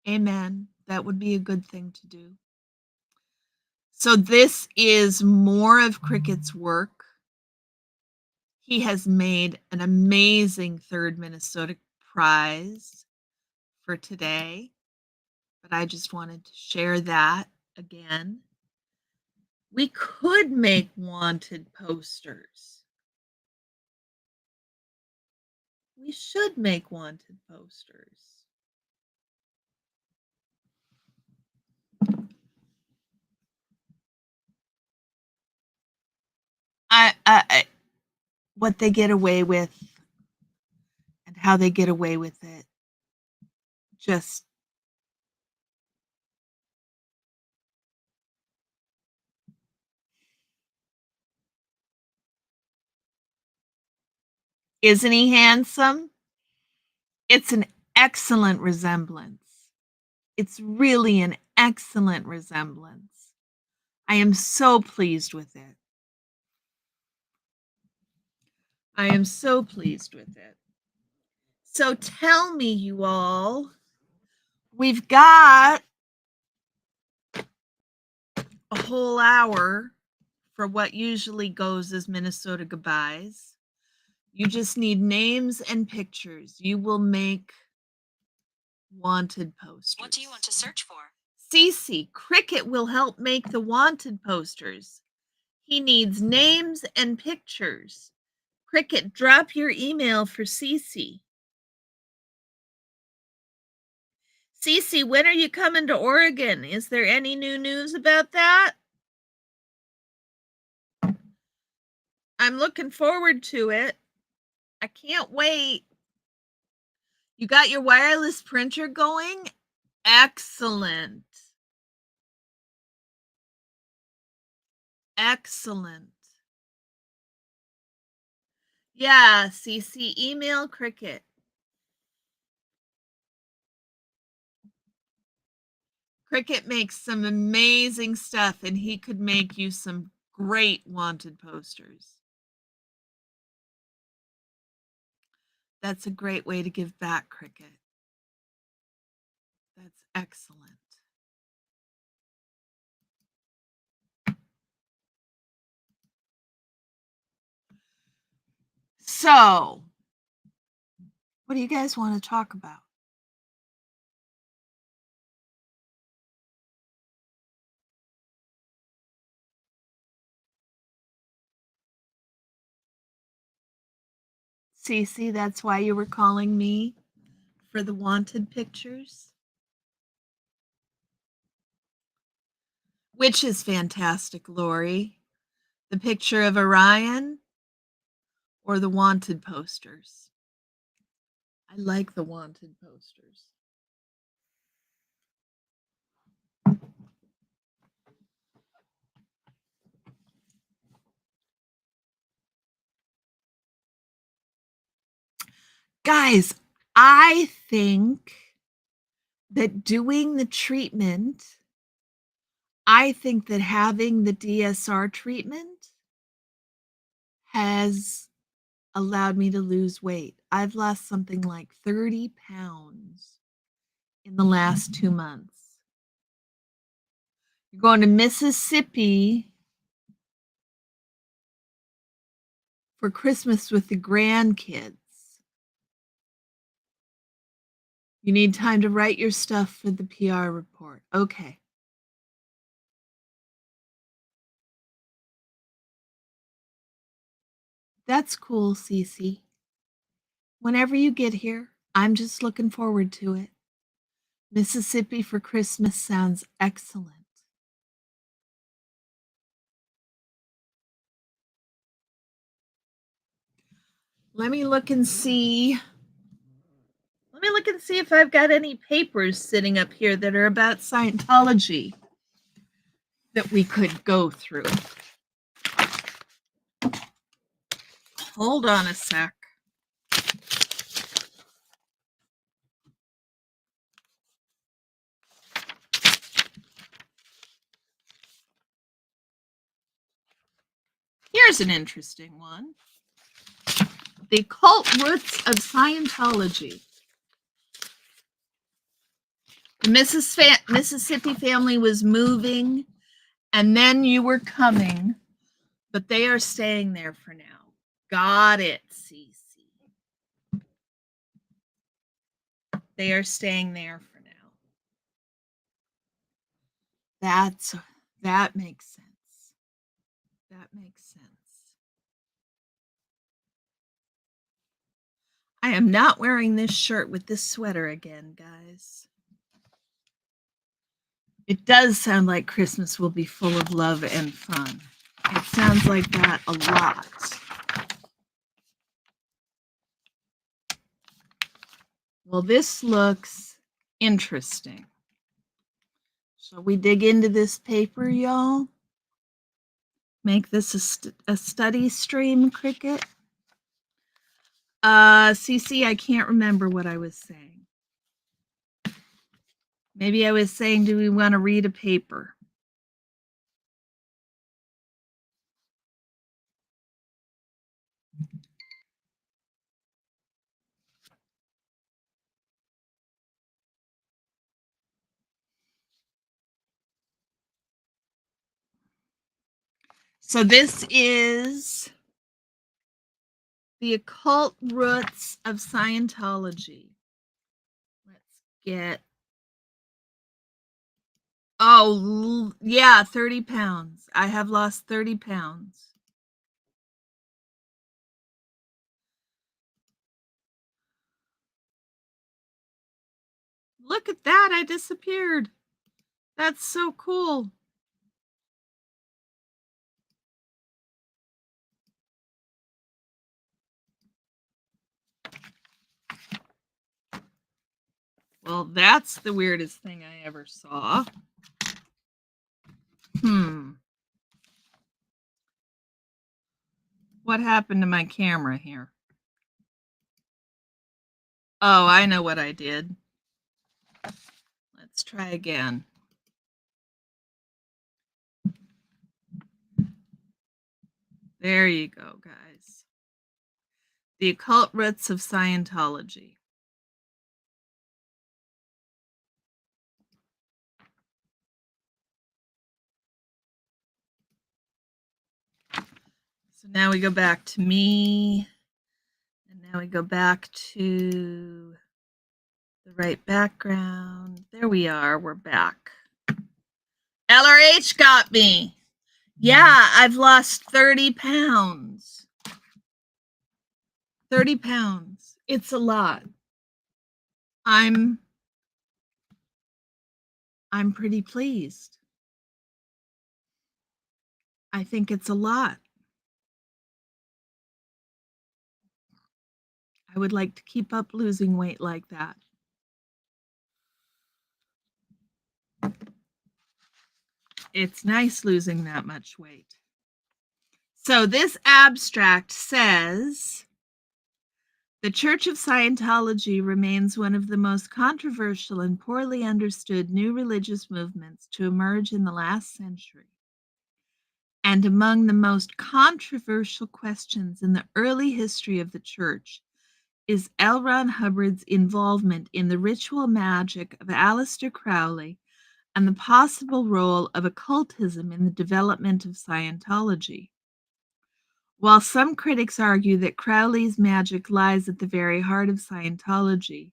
Amen. That would be a good thing to do. So this is more of Cricket's work. He has made an amazing third Minnesota prize for today, but I just wanted to share that again. We could make wanted posters. We should make wanted posters. what they get away with and how they get away with it. Just isn't he handsome? It's an excellent resemblance. It's really an excellent resemblance. I am so pleased with it. I am so pleased with it. So tell me, you all, we've got a whole hour for what usually goes as Minnesota goodbyes. You just need names and pictures. You will make wanted posters. What do you want to search for? Cece, Cricket will help make the wanted posters. He needs names and pictures. Cricket, drop your email for Cece. Cece, when are you coming to Oregon? Is there any new news about that? I'm looking forward to it. I can't wait. You got your wireless printer going? Excellent. Excellent. Yeah, CC, email Cricket. Cricket makes some amazing stuff, and he could make you some great wanted posters. That's a great way to give back, Cricket. That's excellent. So, what do you guys want to talk about? Cece, that's why you were calling me for the wanted pictures? Which is fantastic, Lori? The picture of Orion or the wanted posters? I like the wanted posters. Guys, I think that doing the treatment, I think that having the DSR treatment has allowed me to lose weight. I've lost something like 30 pounds in the last 2 months. You're going to Mississippi for Christmas with the grandkids. You need time to write your stuff for the PR report. Okay. That's cool, Cece. Whenever you get here, I'm just looking forward to it. Mississippi for Christmas sounds excellent. Let me look and see. Let me look and see if I've got any papers sitting up here that are about Scientology that we could go through. Hold on a sec. Here's an interesting one. The occult roots of Scientology. The Mississippi family was moving, and then you were coming, but they are staying there for now. Got it, Cece. They are staying there for now. That makes sense. That makes sense. I am not wearing this shirt with this sweater again, guys. It does sound like Christmas will be full of love and fun. It sounds like that a lot. Well, this looks interesting. Shall we dig into this paper, y'all? Make this a study stream, Cricket? CC, I can't remember what I was saying. Maybe I was saying, do we want to read a paper? So this is the occult roots of Scientology. Let's get, oh, yeah, 30 pounds. I have lost 30 pounds. Look at that, I disappeared. That's so cool. Well, that's the weirdest thing I ever saw. What happened to my camera here? Oh, I know what I did. Let's try again. There you go, guys. The occult roots of Scientology. So now we go back to me. And now we go back to the right background. There we are. We're back. LRH got me. Yeah, I've lost 30 pounds. 30 pounds. It's a lot. I'm pretty pleased. I think it's a lot. I would like to keep up losing weight like that. It's nice losing that much weight. So this abstract says, the Church of Scientology remains one of the most controversial and poorly understood new religious movements to emerge in the last century. And among the most controversial questions in the early history of the Church is L. Ron Hubbard's involvement in the ritual magic of Aleister Crowley and the possible role of occultism in the development of Scientology. While some critics argue that Crowley's magic lies at the very heart of Scientology,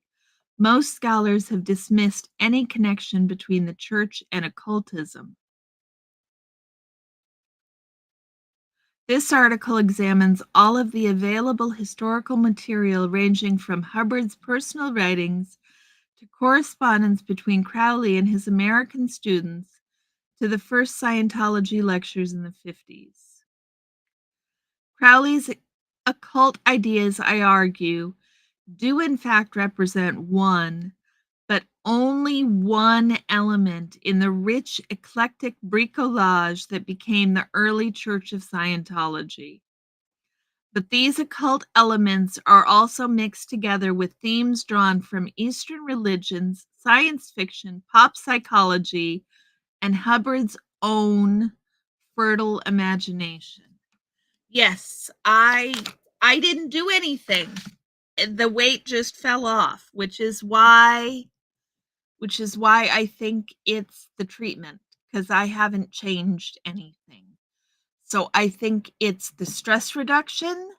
most scholars have dismissed any connection between the church and occultism. This article examines all of the available historical material ranging from Hubbard's personal writings to correspondence between Crowley and his American students to the first Scientology lectures in the 50s. Crowley's occult ideas, I argue, do in fact represent one, but only one element in the rich, eclectic bricolage that became the early Church of Scientology. But these occult elements are also mixed together with themes drawn from Eastern religions, science fiction, pop psychology, and Hubbard's own fertile imagination. Yes, I didn't do anything. The weight just fell off, which is why I think it's the treatment, because I haven't changed anything. So I think it's the stress reduction,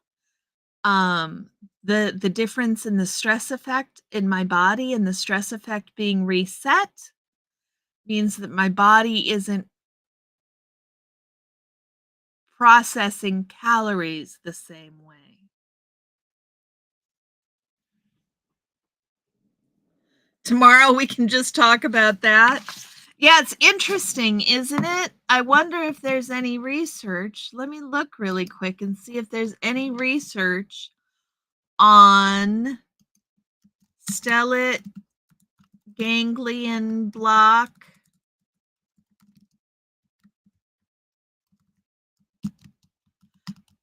the difference in the stress effect in my body, and the stress effect being reset means that my body isn't processing calories the same way. Tomorrow we can just talk about that. Yeah, it's interesting, isn't it? I wonder if there's any research. Let me look really quick and see if there's any research on stellate ganglion block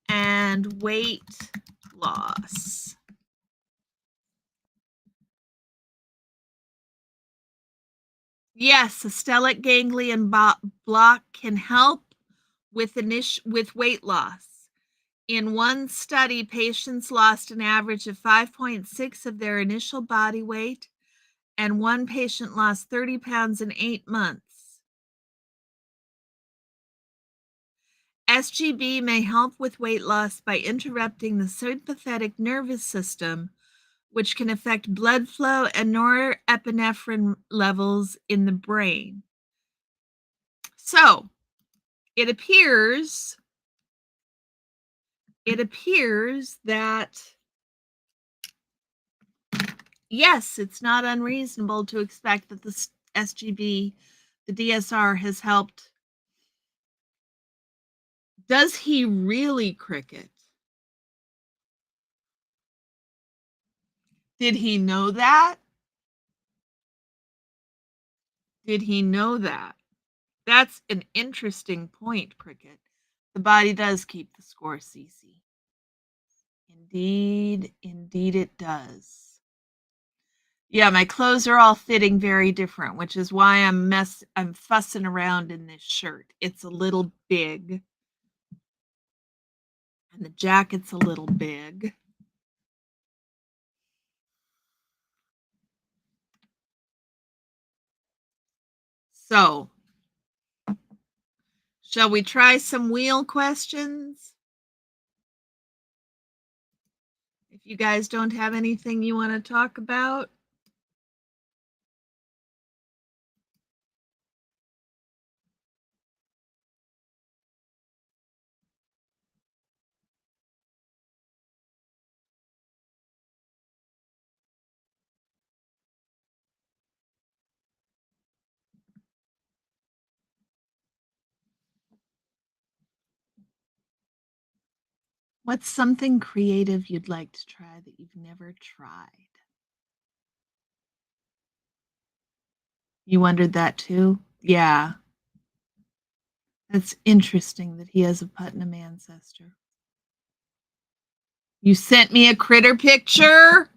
and weight loss. Yes, a stellate ganglion block can help with weight loss. In one study, patients lost an average of 5.6 of their initial body weight, and one patient lost 30 pounds in 8 months. SGB may help with weight loss by interrupting the sympathetic nervous system, which can affect blood flow and norepinephrine levels in the brain. So, it appears that yes, it's not unreasonable to expect that the SGB, the DSR, has helped. Does he really, Cricket? Did he know that? Did he know that? That's an interesting point, Cricket. The body does keep the score, Cece. Indeed it does. Yeah, my clothes are all fitting very different, which is why I'm fussing around in this shirt. It's a little big. And the jacket's a little big. So, shall we try some wheel questions? If you guys don't have anything you want to talk about. What's something creative you'd like to try that you've never tried? You wondered that too? Yeah. That's interesting that he has a Putnam ancestor. You sent me a critter picture?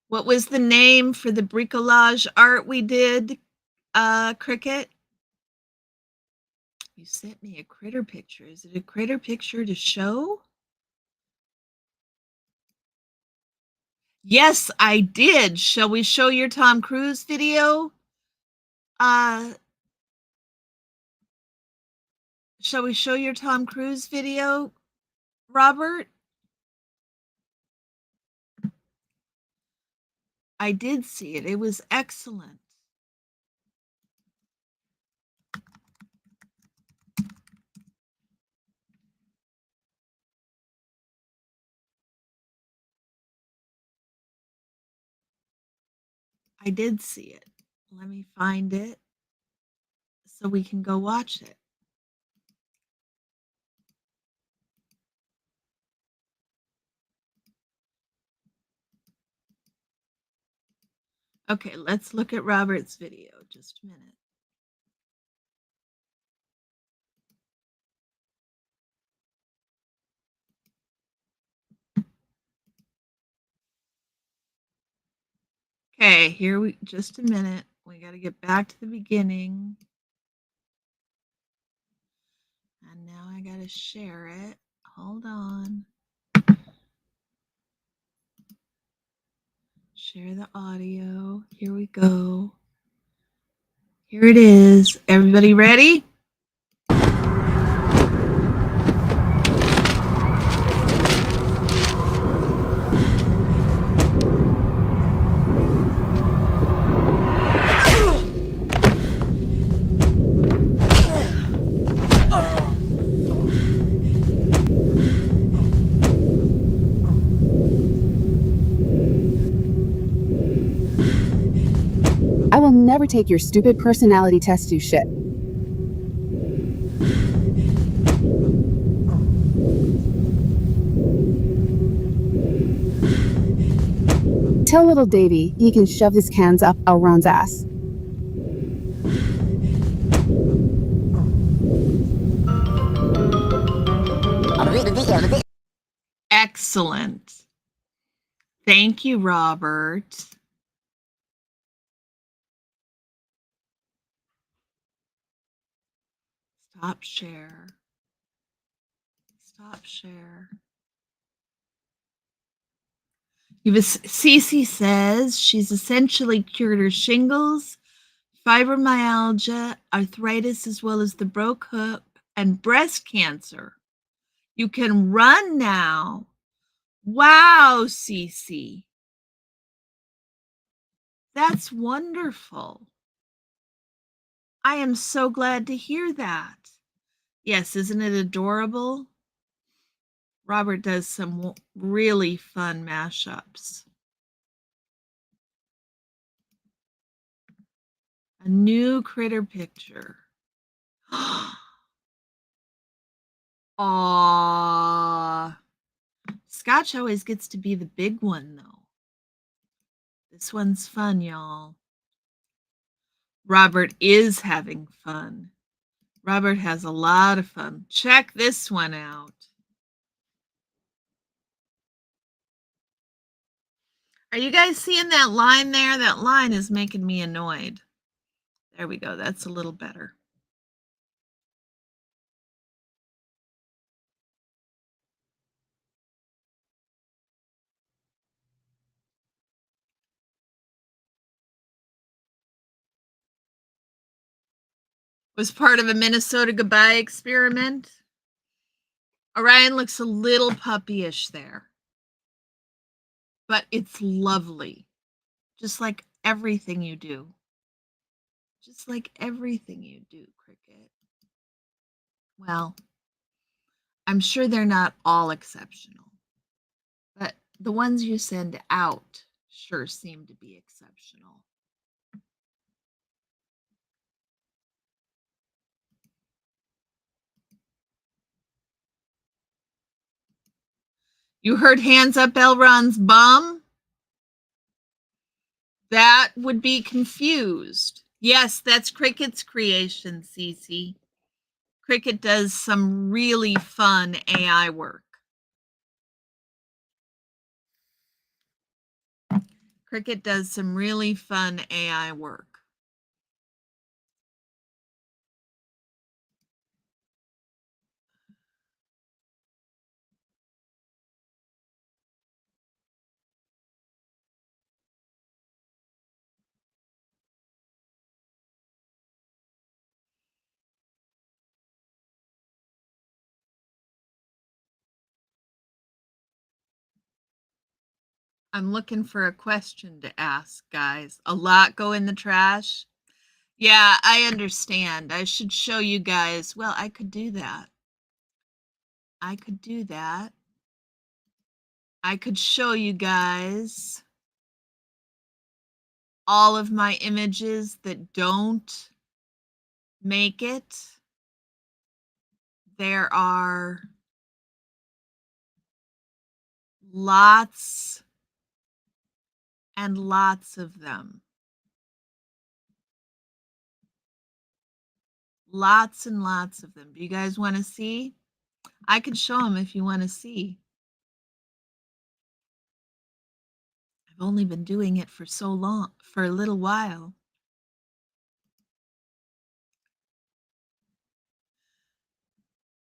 What was the name for the bricolage art we did, Cricket? You sent me a critter picture. Is it a critter picture to show? Yes, I did. Shall we show your Tom Cruise video? Shall we show your Tom Cruise video, Robert? I did see it. It was excellent. I did see it. Let me find it so we can go watch it. Okay, let's look at Robert's video. Just a minute. Okay, just a minute. We got to get back to the beginning. And now I got to share it. Hold on. Share the audio. Here we go. Here it is. Everybody ready? ever take your stupid personality test, you shit. Tell little Davy he can shove his cans up Elrond's ass. Excellent. Thank you, Robert. Stop share. Stop share. Cece says she's essentially cured her shingles, fibromyalgia, arthritis, as well as the broke hip and breast cancer. You can run now. Wow, Cece. That's wonderful. I am so glad to hear that. Yes, isn't it adorable? Robert does some really fun mashups. A new critter picture. Aww. Scotch always gets to be the big one, though. This one's fun, y'all. Robert is having fun. Robert has a lot of fun. Check this one out. Are you guys seeing that line there? That line is making me annoyed. There we go. That's a little better. Was part of a Minnesota goodbye experiment. Orion looks a little puppyish there, but it's lovely. Just like everything you do. Just like everything you do, Cricket. Well, I'm sure they're not all exceptional, but the ones you send out sure seem to be exceptional. You heard hands up Elrond's bum? That would be confused. Yes, that's Cricket's creation, Cece. Cricket does some really fun AI work. Cricket does some really fun AI work. I'm looking for a question to ask, guys. A lot go in the trash. Yeah, I understand. I should show you guys. Well, I could do that. I could do that. I could show you guys all of my images that don't make it. There are lots and lots of them. Lots and lots of them. Do you guys want to see? I could show them if you want to see. I've only been doing it for so long, for a little while.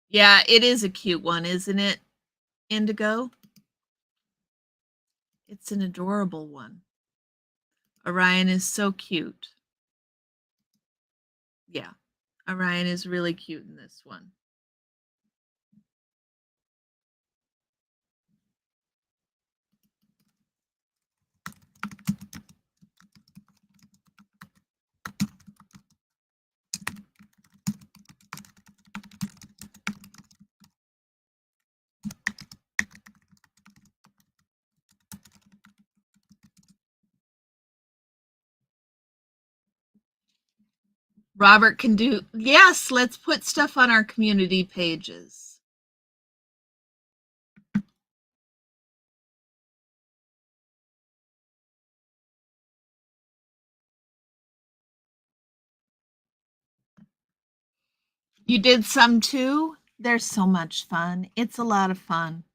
Yeah, it is a cute one, isn't it, Indigo? It's an adorable one. Orion is so cute. Yeah, Orion is really cute in this one. Robert can do, yes, let's put stuff on our community pages. You did some too? They're so much fun. It's a lot of fun.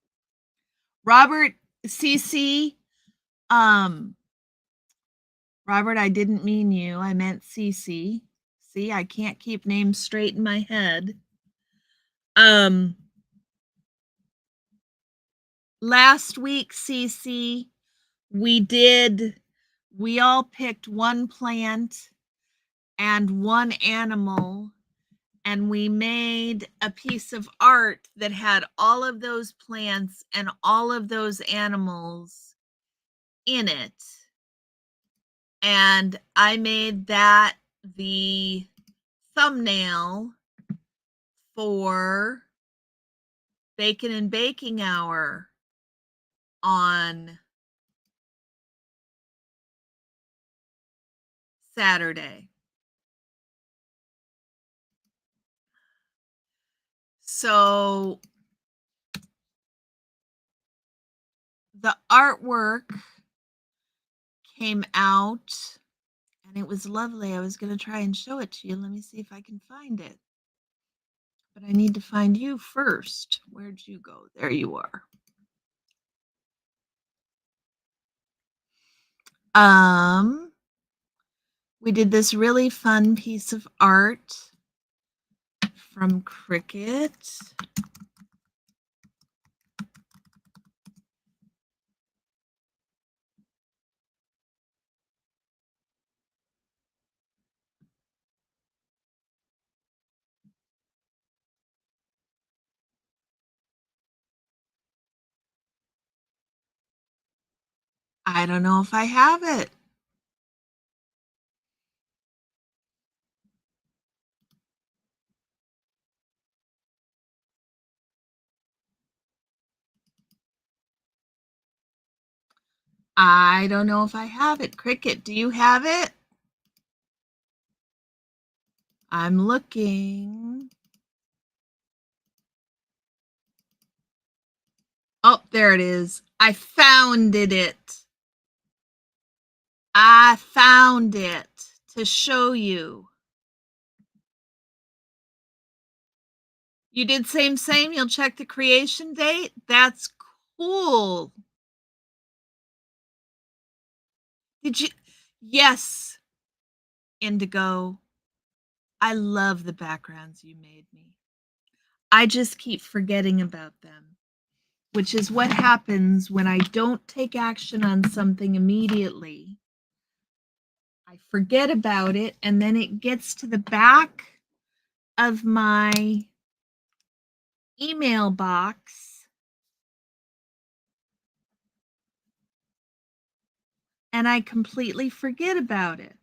Robert, CC, Robert, I didn't mean you. I meant CC. See, I can't keep names straight in my head. Last week, CC, we all picked one plant and one animal, and we made a piece of art that had all of those plants and all of those animals in it. And I made that the thumbnail for Bacon and Baking Hour on Saturday. So the artwork came out and it was lovely. I was going to try and show it to you. Let me see if I can find it. But I need to find you first. Where'd you go? There you are. We did this really fun piece of art from Cricket. I don't know if I have it. I don't know if I have it. Cricket, do you have it? I'm looking. Oh, there it is. I found it. I found it to show you. You did same. You'll check the creation date? That's cool. Did you? Yes, Indigo. I love the backgrounds you made me. I just keep forgetting about them, which is what happens when I don't take action on something immediately. I forget about it, and then it gets to the back of my email box, and I completely forget about it.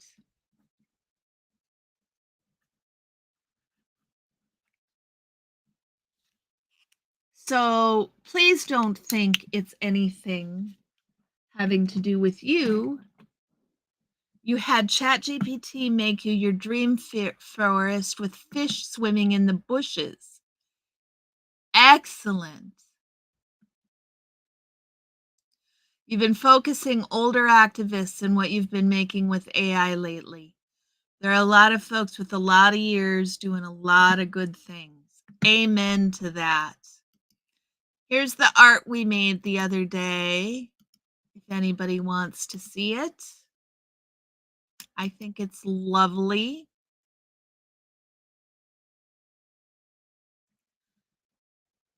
So please don't think it's anything having to do with you. You had ChatGPT make you your dream forest with fish swimming in the bushes. Excellent. You've been focusing older activists in what you've been making with AI lately. There are a lot of folks with a lot of years doing a lot of good things. Amen to that. Here's the art we made the other day, if anybody wants to see it. I think it's lovely.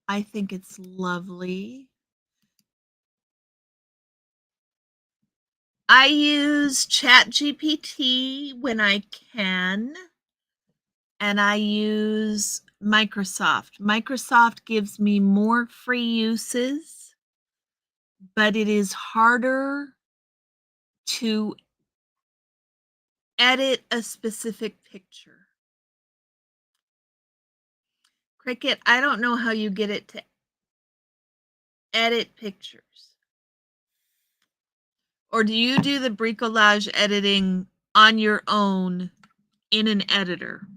I think it's lovely. I use ChatGPT when I can, and I use Microsoft. Microsoft gives me more free uses, but it is harder to edit a specific picture. Cricket, I don't know how you get it to edit pictures. Or do you do the bricolage editing on your own in an editor.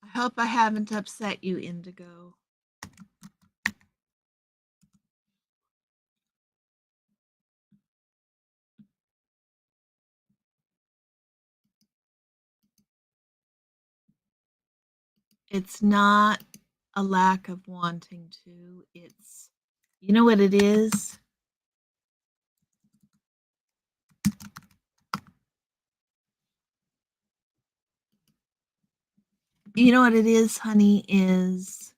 I hope I haven't upset you, Indigo. It's not a lack of wanting to. It's, you know what it is? You know what it is, honey, is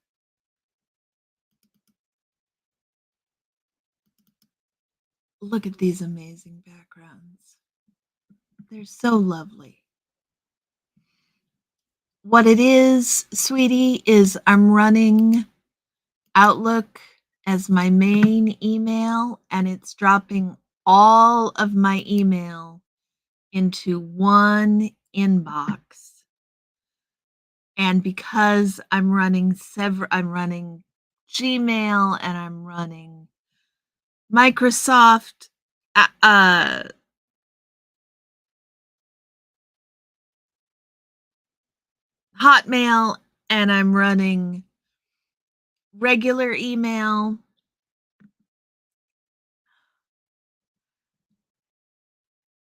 look at these amazing backgrounds. They're so lovely. What it is, sweetie, is I'm running Outlook as my main email, and it's dropping all of my email into one inbox. And because I'm running Gmail and I'm running Microsoft Hotmail and I'm running regular email.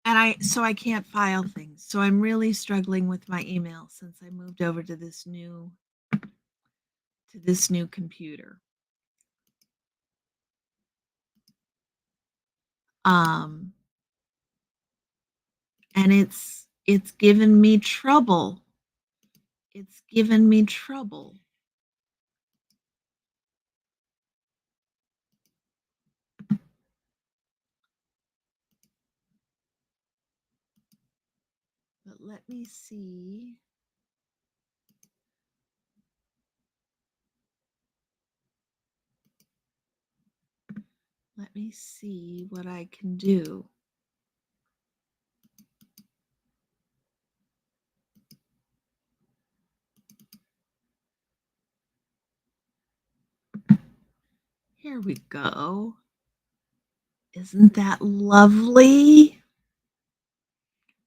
And I can't file things. So I'm really struggling with my email since I moved over to this new computer. And it's given me trouble. It's given me trouble. But let me see. Let me see what I can do. Here we go. Isn't that lovely?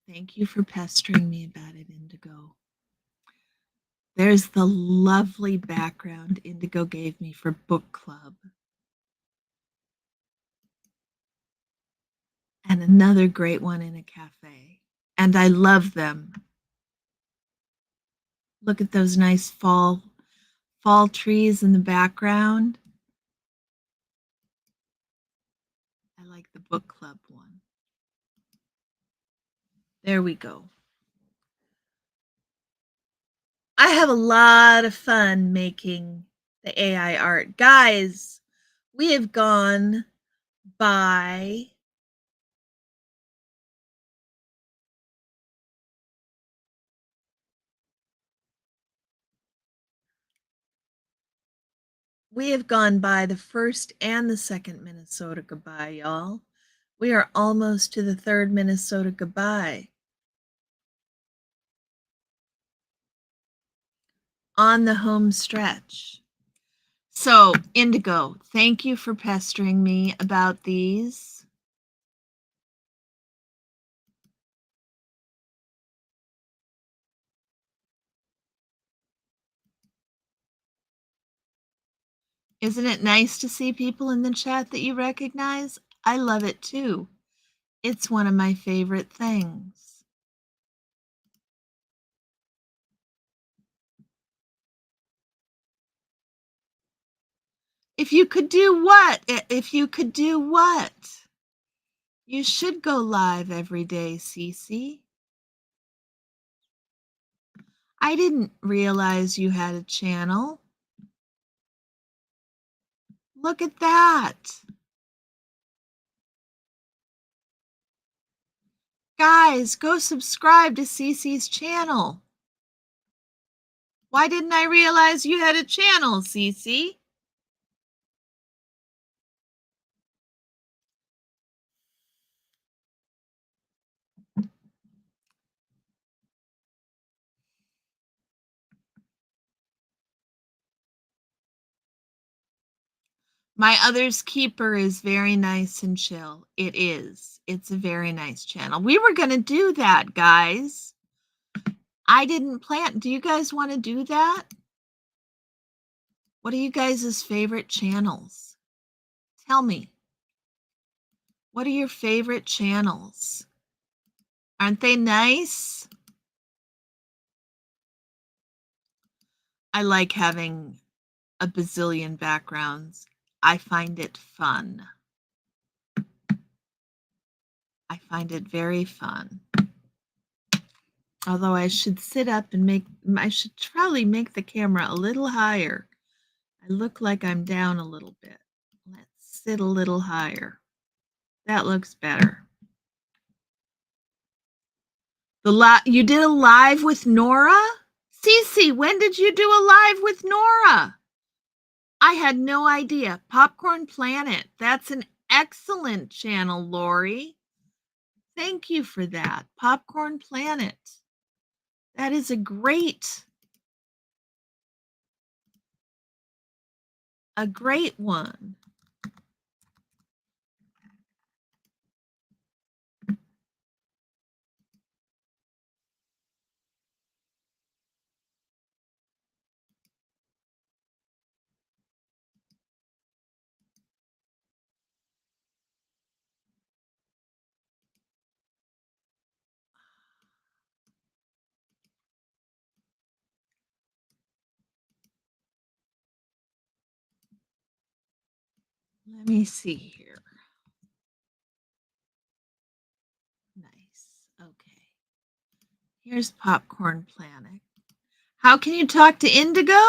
Thank you for pestering me about it, Indigo. There's the lovely background Indigo gave me for book club. And another great one in a cafe. And I love them. Look at those nice fall trees in the background. I like the book club one. There we go. I have a lot of fun making the AI art. Guys, we have gone by the first and the second Minnesota goodbye, y'all. We are almost to the third Minnesota goodbye. On the home stretch. So, Indigo, thank you for pestering me about these. Isn't it nice to see people in the chat that you recognize? I love it too. It's one of my favorite things. If you could do what? If you could do what? You should go live every day, Cece. I didn't realize you had a channel. Look at that. Guys, go subscribe to Cece's channel. Why didn't I realize you had a channel, Cece? My Other's Keeper is very nice and chill. It is. It's a very nice channel. We were going to do that, guys. I didn't plan. Do you guys want to do that? What are you guys' favorite channels? Tell me. What are your favorite channels? Aren't they nice? I like having a bazillion backgrounds. I find it fun. I find it very fun. Although I should sit up and I should probably make the camera a little higher. I look like I'm down a little bit. Let's sit a little higher. That looks better. You did a live with Nora? Cece, when did you do a live with Nora? I had no idea. Popcorn Planet. That's an excellent channel, Lori. Thank you for that. Popcorn Planet. That is a great one. Let me see here. Nice. Okay. Here's Popcorn Planet. How can you talk to Indigo?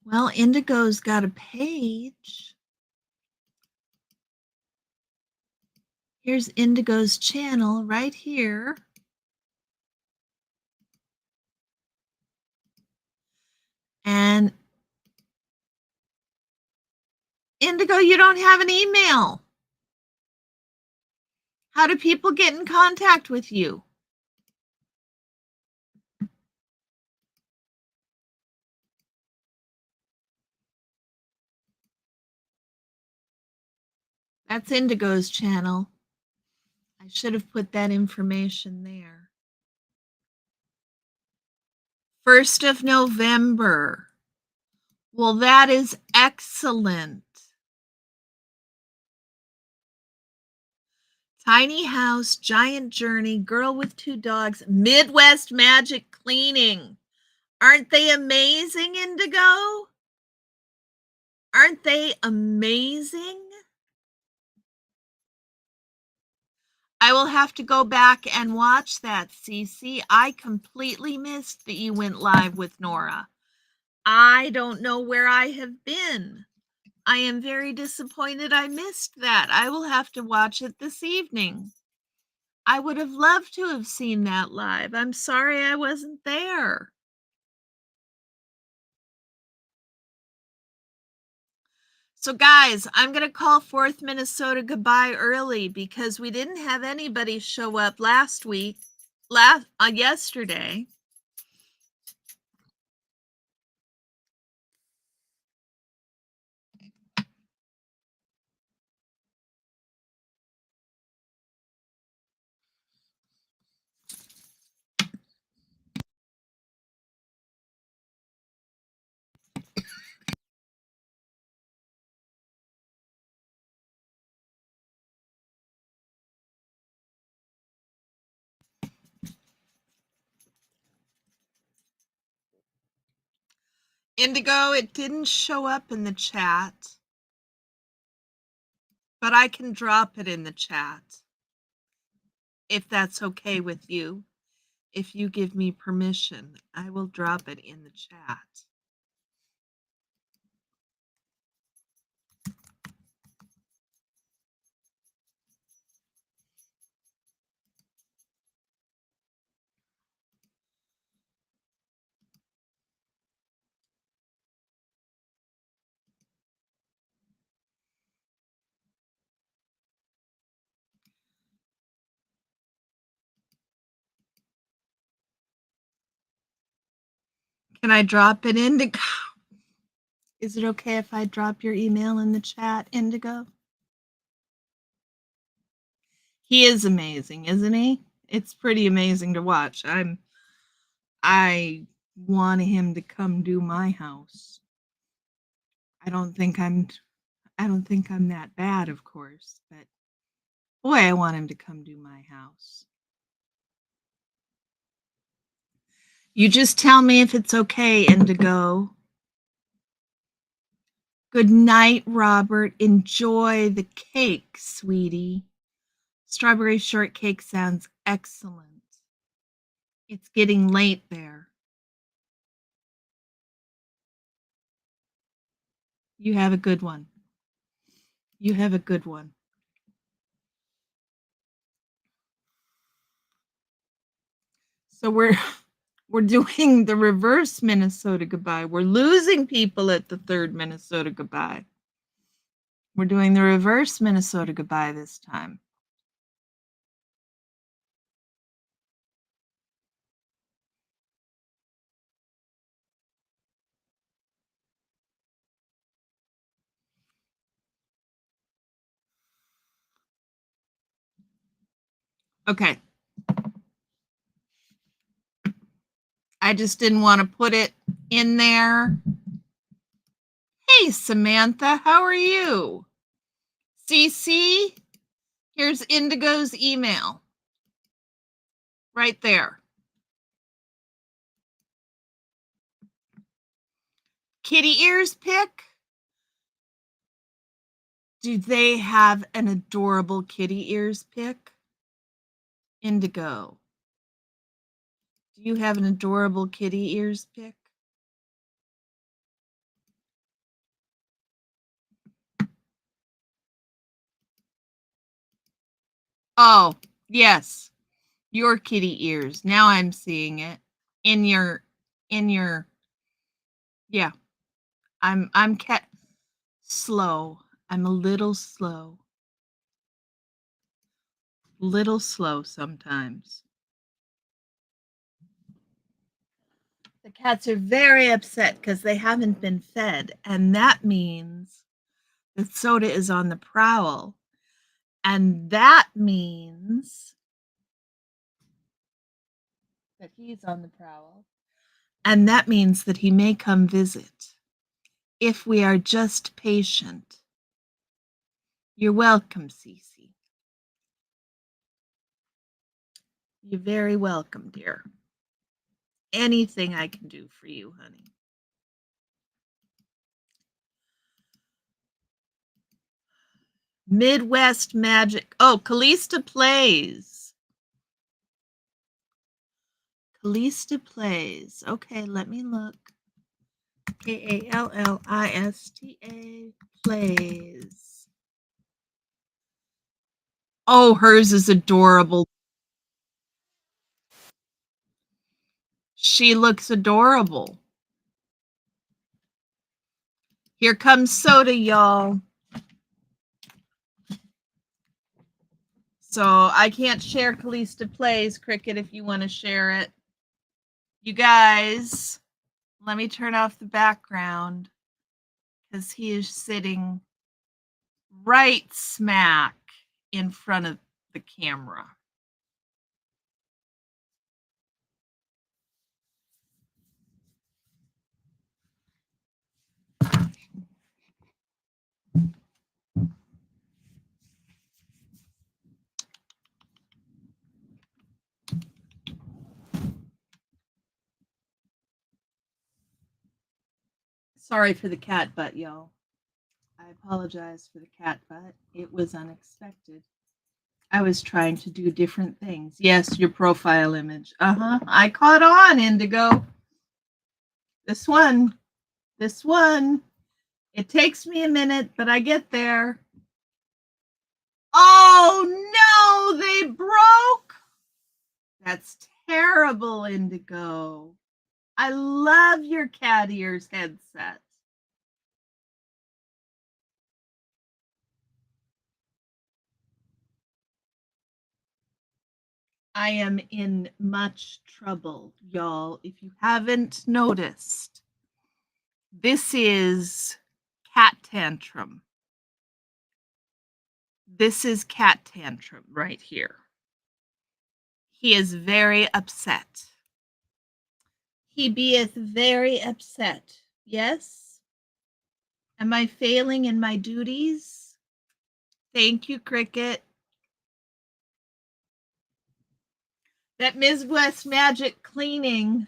Well, Indigo's got a page. Here's Indigo's channel right here. And Indigo, you don't have an email. How do people get in contact with you? That's Indigo's channel. I should have put that information there. 1st of November. Well, that is excellent. Tiny house, giant journey, girl with 2 dogs, Midwest magic cleaning. Aren't they amazing, Indigo? Aren't they amazing? I will have to go back and watch that, Cece. I completely missed that you went live with Nora. I don't know where I have been. I am very disappointed I missed that. I will have to watch it this evening. I would have loved to have seen that live. I'm sorry I wasn't there. So guys, I'm going to call Fourth Minnesota goodbye early because we didn't have anybody show up yesterday. Indigo, it didn't show up in the chat, but I can drop it in the chat if that's okay with you. If you give me permission, I will drop it in the chat. Can I drop it in? Is it okay if I drop your email in the chat, Indigo? He is amazing, isn't he? It's pretty amazing to watch. I want him to come do my house. I don't think I'm that bad, of course, but boy, I want him to come do my house. You just tell me if it's okay, Indigo. Good night, Robert. Enjoy the cake, sweetie. Strawberry shortcake sounds excellent. It's getting late there. You have a good one. You have a good one. So we're doing the reverse Minnesota goodbye. We're losing people at the third Minnesota goodbye. We're doing the reverse Minnesota goodbye this time. Okay. I just didn't want to put it in there. Hey, Samantha, how are you? CC, here's Indigo's email. Right there. Kitty ears pick. Do they have an adorable kitty ears pick? Indigo. Do you have an adorable kitty ears pick? Oh, yes. Your kitty ears. Now I'm seeing it. In your yeah. I'm slow. I'm a little slow. Little slow sometimes. The cats are very upset because they haven't been fed, and that means that Soda is on the prowl. And that means that he's on the prowl. And that means that he may come visit if we are just patient. You're welcome, Cece. You're very welcome, dear. Anything I can do for you, honey. Midwest Magic. Oh, Callista Plays. Callista Plays. Okay, let me look. Kallista Plays. Oh, hers is adorable. She looks adorable. Here comes Soda, y'all. So I can't share Callista Plays, Cricket, if you want to share it. You guys, let me turn off the background because he is sitting right smack in front of the camera. Sorry for the cat butt, y'all. I apologize for the cat butt. It was unexpected. I was trying to do different things. Yes, your profile image. Uh-huh. I caught on, Indigo. This one. This one. It takes me a minute, but I get there. Oh, no, they broke. That's terrible, Indigo. I love your cat ears headset. I am in much trouble, y'all. If you haven't noticed, This is cat tantrum. This is cat tantrum right here. He is very upset. He beeth very upset. Yes? Am I failing in my duties? Thank you, Cricket. That Midwest Magic cleaning.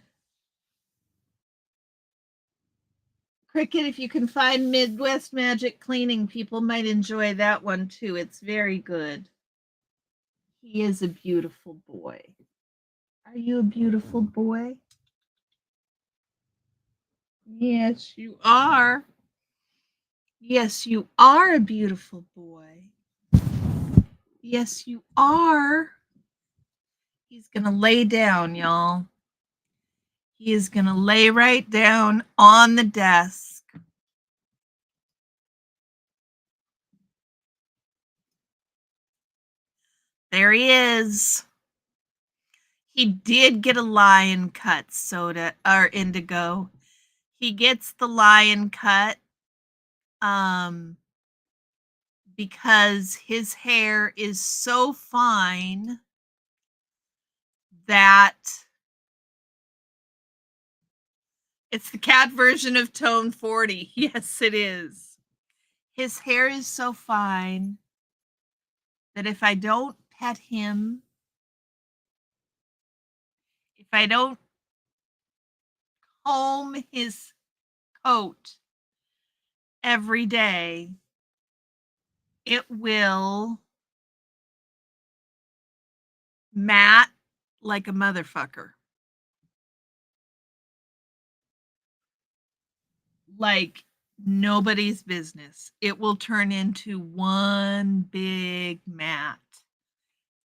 Cricket, if you can find Midwest Magic cleaning, people might enjoy that one too. It's very good. He is a beautiful boy. Are you a beautiful boy? Yes, you are. Yes, you are a beautiful boy. Yes, you are. He's going to lay down, y'all. He is going to lay right down on the desk. There he is. He did get a lion cut, Soda or Indigo. He gets the lion cut because his hair is so fine that it's the cat version of Tone 40. Yes, it is. His hair is so fine that if I don't pet him, if I don't comb his coat every day, it will mat like a motherfucker. Like nobody's business. It will turn into one big mat.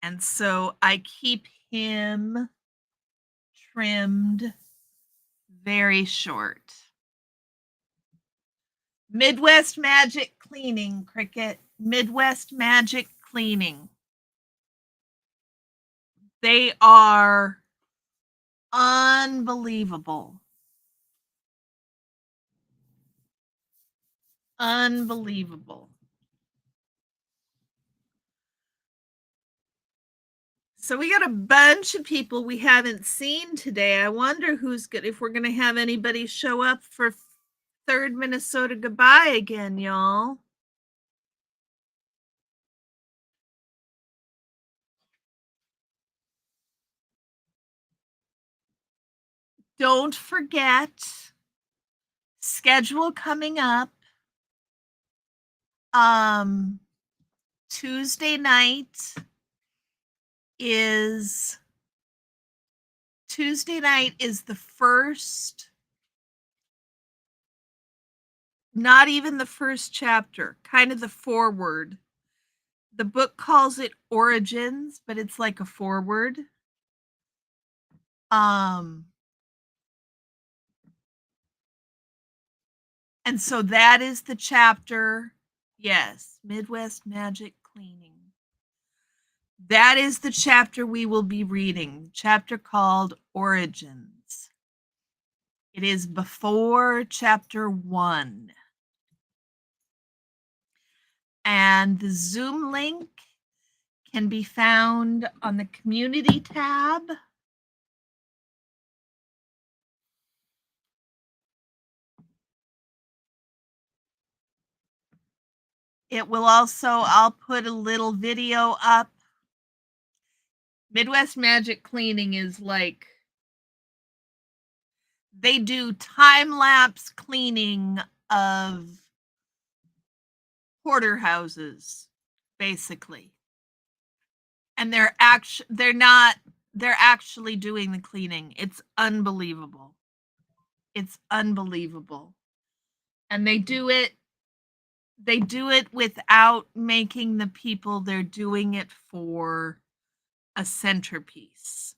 And so I keep him trimmed very short. Midwest Magic cleaning, Cricket. Midwest Magic cleaning. They are unbelievable. Unbelievable. So we got a bunch of people we haven't seen today. I wonder who's good, if we're going to have anybody show up for third Minnesota goodbye again, y'all. Don't forget, schedule coming up. Tuesday night is the first, not even the first chapter, kind of the foreword. The book calls it Origins, but it's like a foreword. And so that is the chapter. Yes, Midwest Magic cleaning. That is the chapter we will be reading, chapter called Origins. It is before chapter 1. And the Zoom link can be found on the community tab. It will also, I'll put a little video up. Midwest Magic cleaning is like, they do time-lapse cleaning of porterhouses, basically. And they're actually doing the cleaning. It's unbelievable. It's unbelievable. And they do it without making the people they're doing it for a centerpiece.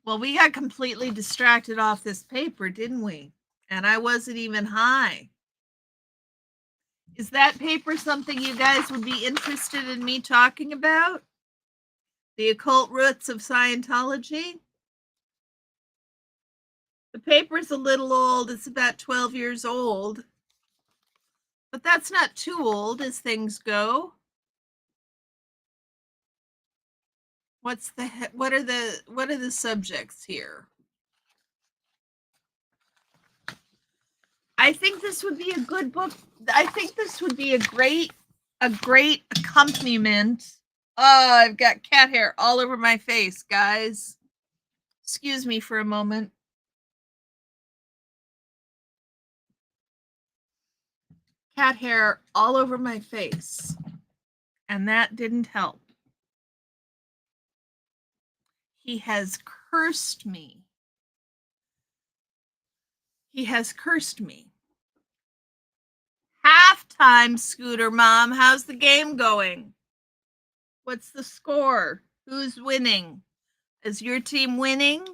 Well, we got completely distracted off this paper, didn't we? And I wasn't even high. Is that paper something you guys would be interested in me talking about? The occult roots of Scientology? The paper's a little old. It's about 12 years old. But that's not too old as things go. What are the subjects here? I think this would be a good book. I think this would be a great accompaniment. Oh, I've got cat hair all over my face, guys. Excuse me for a moment. Cat hair all over my face. And that didn't help. He has cursed me. He has cursed me. Halftime, Scooter Mom. How's the game going? What's the score? Who's winning? Is your team winning?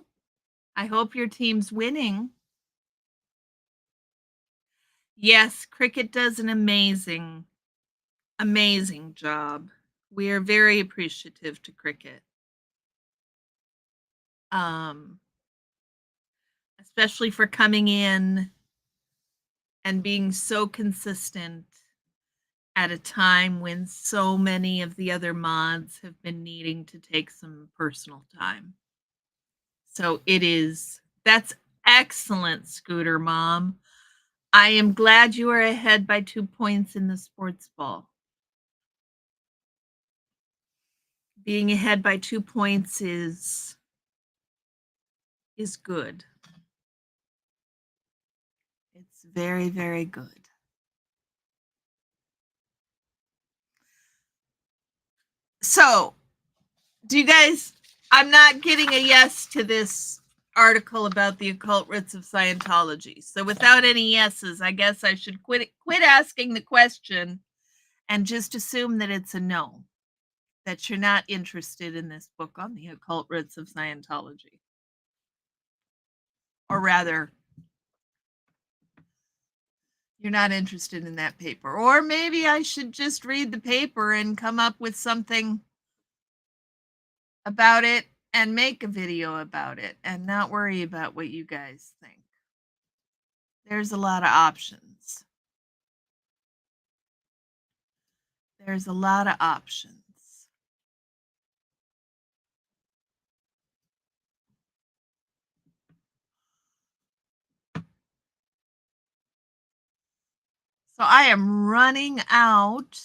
I hope your team's winning. Yes, Cricket does an amazing job. We are very appreciative to Cricket. Especially for coming in and being so consistent at a time when so many of the other mods have been needing to take some personal time. So that's excellent, Scooter Mom. I am glad you are ahead by 2 points in the sports ball. Being ahead by 2 points is good. It's very, very good. So, do you guys, I'm not getting a yes to this article about the occult roots of Scientology. So without any yeses, I guess I should quit asking the question and just assume that it's a no, that you're not interested in this book on the occult roots of Scientology. Or rather, you're not interested in that paper. Or maybe I should just read the paper and come up with something about it and make a video about it and not worry about what you guys think. There's a lot of options. There's a lot of options. So I am running out.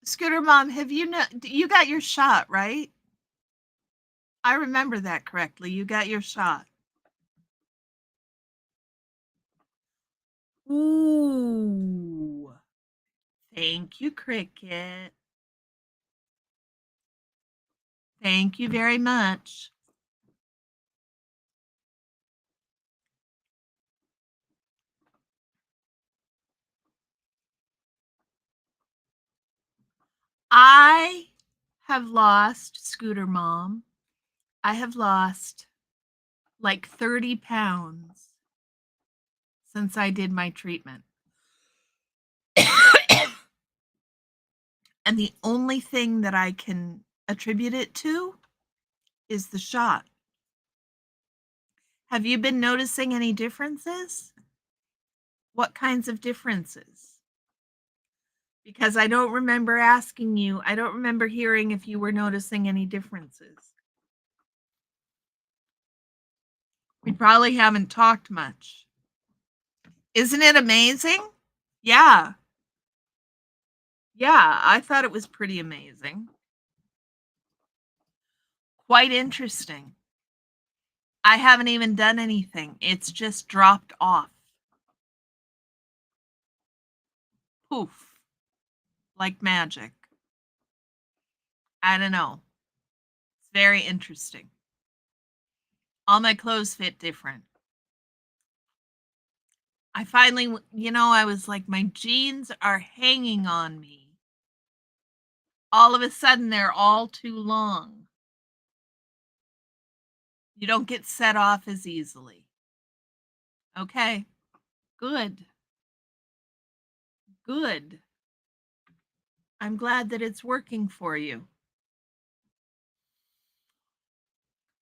Scooter Mom, you got your shot, right? I remember that correctly. You got your shot. Ooh. Thank you, Cricket. Thank you very much. I have lost, Scooter Mom. I have lost like 30 pounds since I did my treatment. And the only thing that I can attribute it to is the shot. Have you been noticing any differences? What kinds of differences? Because I don't remember asking you, I don't remember hearing if you were noticing any differences. We probably haven't talked much. Isn't it amazing? Yeah. Yeah, I thought it was pretty amazing. Quite interesting. I haven't even done anything. It's just dropped off. Poof. Like magic. I don't know. It's very interesting. All my clothes fit different. I finally, I was like, my jeans are hanging on me. All of a sudden, they're all too long. You don't get set off as easily. Okay. Good. Good. I'm glad that it's working for you.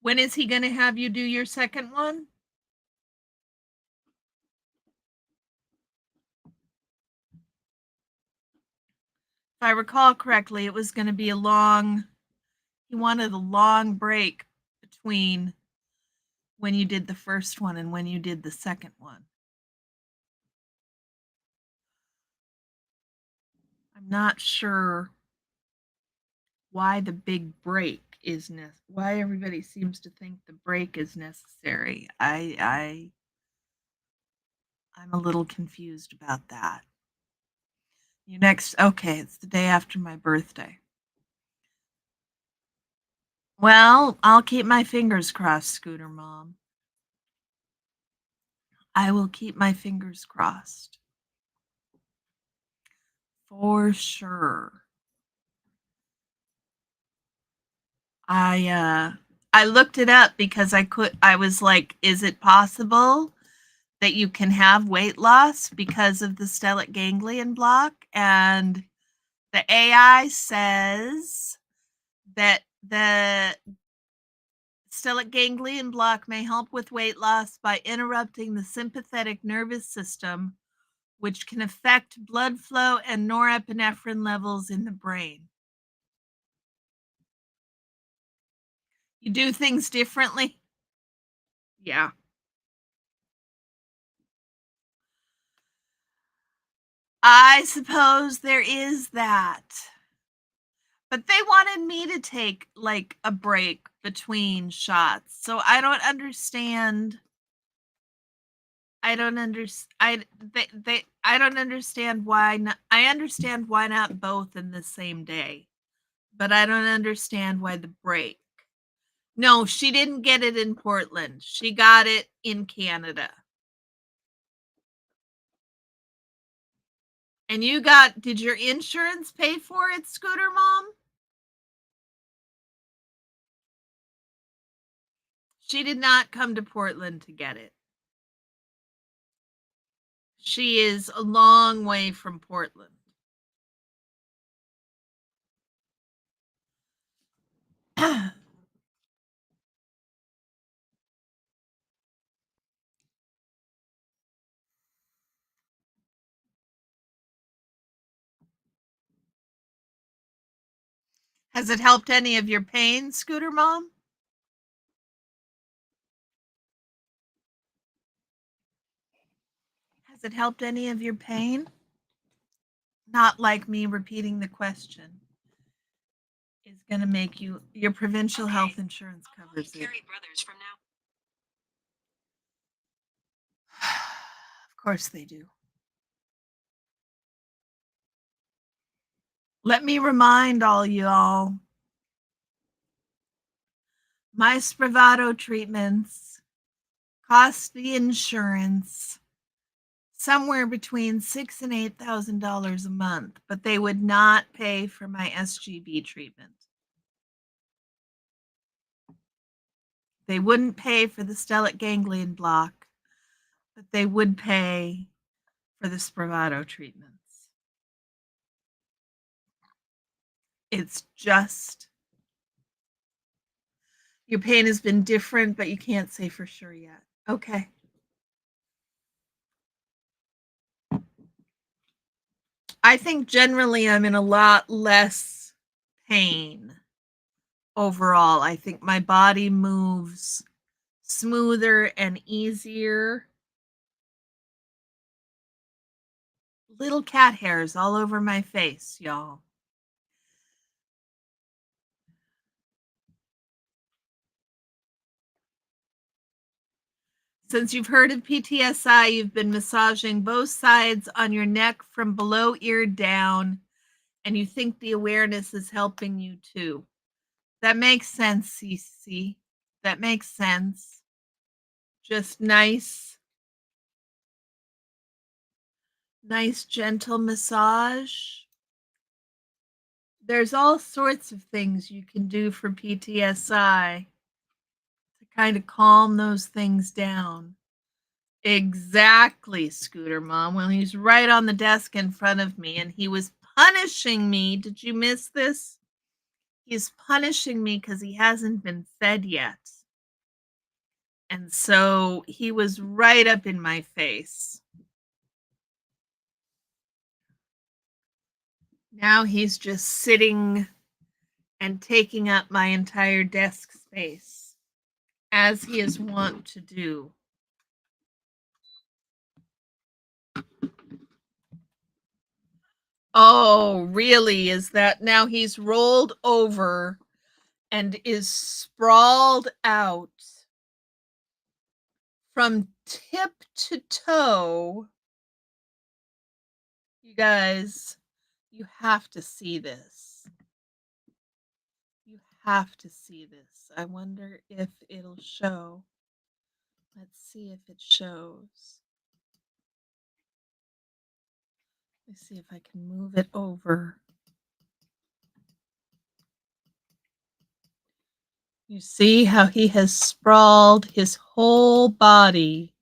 When is he going to have you do your second one? If I recall correctly, it was going to be he wanted a long break between when you did the first one and when you did the second one. I'm not sure why the big break is why everybody seems to think the break is necessary. I'm a little confused about that. Okay, it's the day after my birthday. Well, I'll keep my fingers crossed, Scooter Mom. I will keep my fingers crossed. For sure. I looked it up because I was like, is it possible that you can have weight loss because of the stellate ganglion block? And the AI says that the stellate ganglion block may help with weight loss by interrupting the sympathetic nervous system, which can affect blood flow and norepinephrine levels in the brain. You do things differently? Yeah. I suppose there is that. But they wanted me to take like a break between shots. So I don't understand. I don't understand. I don't understand why not. I understand why not both in the same day, but I don't understand why the break. No, she didn't get it in Portland. She got it in Canada. And did your insurance pay for it, Scooter Mom? She did not come to Portland to get it. She is a long way from Portland. Has it helped any of your pain, Scooter Mom? Has it helped any of your pain? Not like me repeating the question is going to make your provincial health insurance covers it. Of course they do. Let me remind all y'all, my Spravato treatments cost the insurance somewhere between $6,000 and $8,000 a month, but they would not pay for my SGB treatment. They wouldn't pay for the stellate ganglion block, but they would pay for the Spravato treatments. It's just your pain has been different, but you can't say for sure yet. Okay. I think generally I'm in a lot less pain overall. I think my body moves smoother and easier. Little cat hairs all over my face, y'all. Since you've heard of PTSI, you've been massaging both sides on your neck from below ear down, and you think the awareness is helping you too. That makes sense, Cece. That makes sense. Just nice, gentle massage. There's all sorts of things you can do for PTSI to kind of calm those things down. Exactly, Scooter Mom. Well, he's right on the desk in front of me, and he was punishing me. Did you miss this? He's punishing me because he hasn't been fed yet. And so he was right up in my face. Now he's just sitting and taking up my entire desk space, as he is wont to do. Oh, really? Is that now he's rolled over and is sprawled out from tip to toe? You guys, you have to see this. You have to see this. I wonder if it'll show. Let's see if it shows. Let's see if I can move it over. You see how he has sprawled his whole body.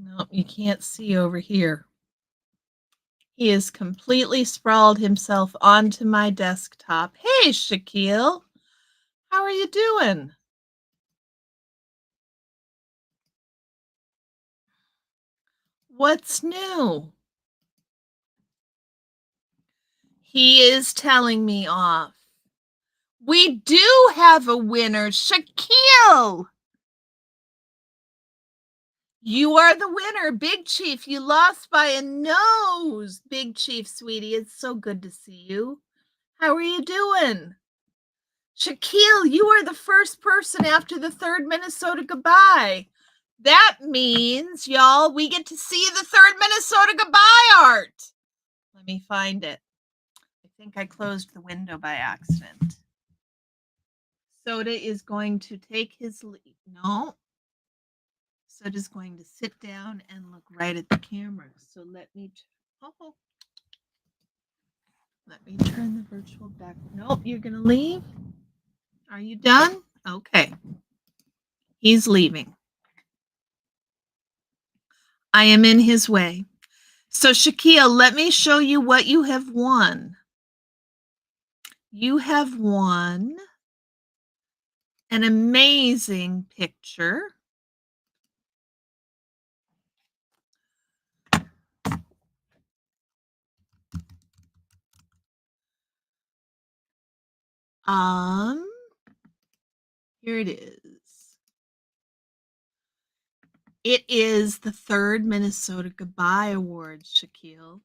Nope, you can't see over here. He has completely sprawled himself onto my desktop. Hey, Shaquille, how are you doing? What's new? He is telling me off. We do have a winner, Shaquille. You are the winner, Big Chief. You lost by a nose, Big Chief, sweetie. It's so good to see you. How are you doing? Shaquille, you are the first person after the third Minnesota goodbye. That means, y'all, we get to see the third Minnesota goodbye art. Let me find it. I think I closed the window by accident. Soda is going to take his lead. No. Soda's going to sit down and look right at the camera. So let me turn the virtual back. Nope, you're going to leave? Are you done? Okay. He's leaving. I am in his way. So, Shaquille, let me show you what you have won. You have won an amazing picture. Here it is. It is the third Minnesota Goodbye Award, Shaquille.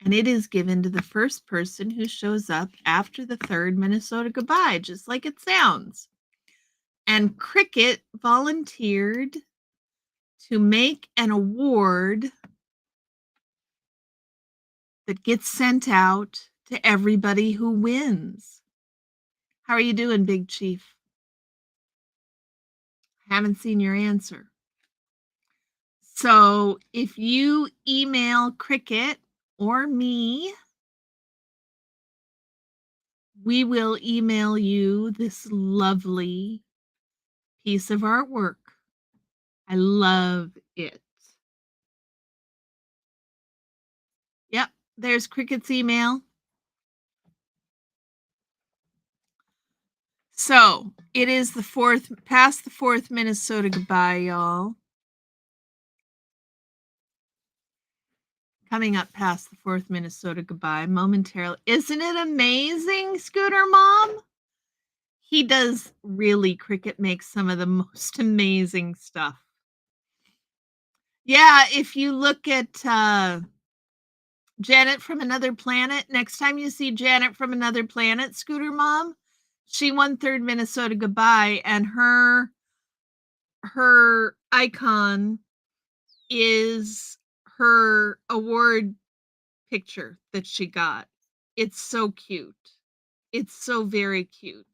And it is given to the first person who shows up after the third Minnesota Goodbye, just like it sounds. And Cricket volunteered to make an award that gets sent out to everybody who wins. How are you doing, Big Chief? Haven't seen your answer. So if you email Cricket or me, we will email you this lovely piece of artwork. I love it. Yep, there's Cricket's email. So it is past the fourth Minnesota goodbye, y'all. Coming up past the fourth Minnesota goodbye momentarily. Isn't it amazing, Scooter Mom? He does really, Cricket makes some of the most amazing stuff. Yeah, if you look at Janet from Another Planet, next time you see Janet from Another Planet, Scooter Mom, she won third Minnesota goodbye, and her icon is her award picture that she got. It's so cute. It's so very cute.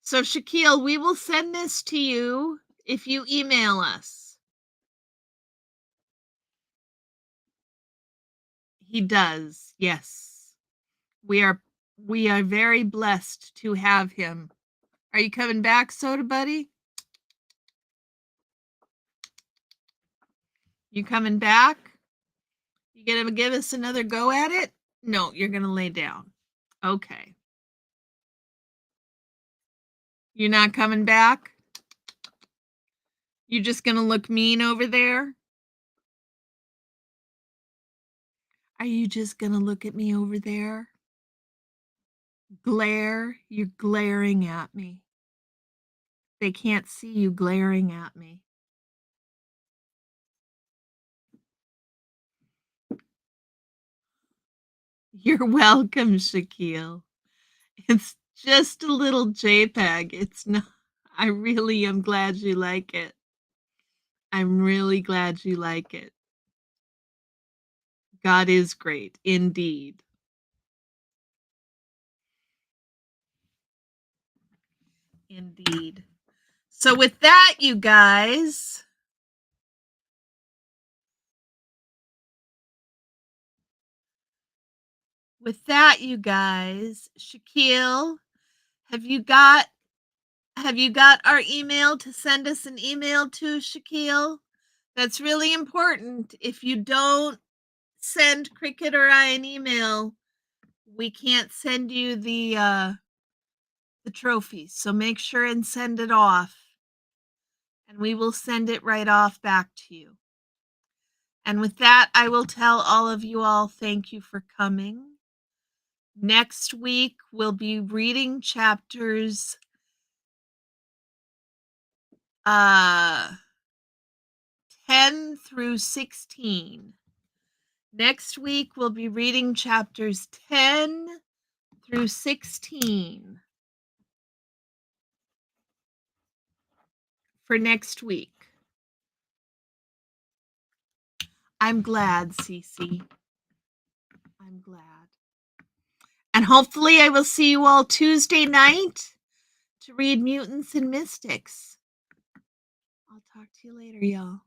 So, Shaquille, we will send this to you if you email us. He does, yes. We are very blessed to have him. Are you coming back, Soda Buddy? You coming back? You gonna give us another go at it? No, you're gonna lay down. Okay. You're not coming back? You're just gonna look mean over there? Are you just gonna look at me over there? Glare? You're glaring at me. They can't see you glaring at me. You're welcome, Shaquille. It's just a little JPEG. It's not. I really am glad you like it. I'm really glad you like it. God is great, indeed. Indeed. So, with that, you guys, Shaquille, have you got our email to send us an email to, Shaquille? That's really important. If you don't send Cricket or I an email, we can't send you the trophies. So make sure and send it off, and we will send it right off back to you. And with that, I will tell all of you all thank you for coming. Next week, we'll be reading chapters 10 through 16. Next week, we'll be reading chapters 10 through 16 for next week. I'm glad, Cece. I'm glad. And hopefully I will see you all Tuesday night to read Mutants and Mystics. I'll talk to you later, y'all.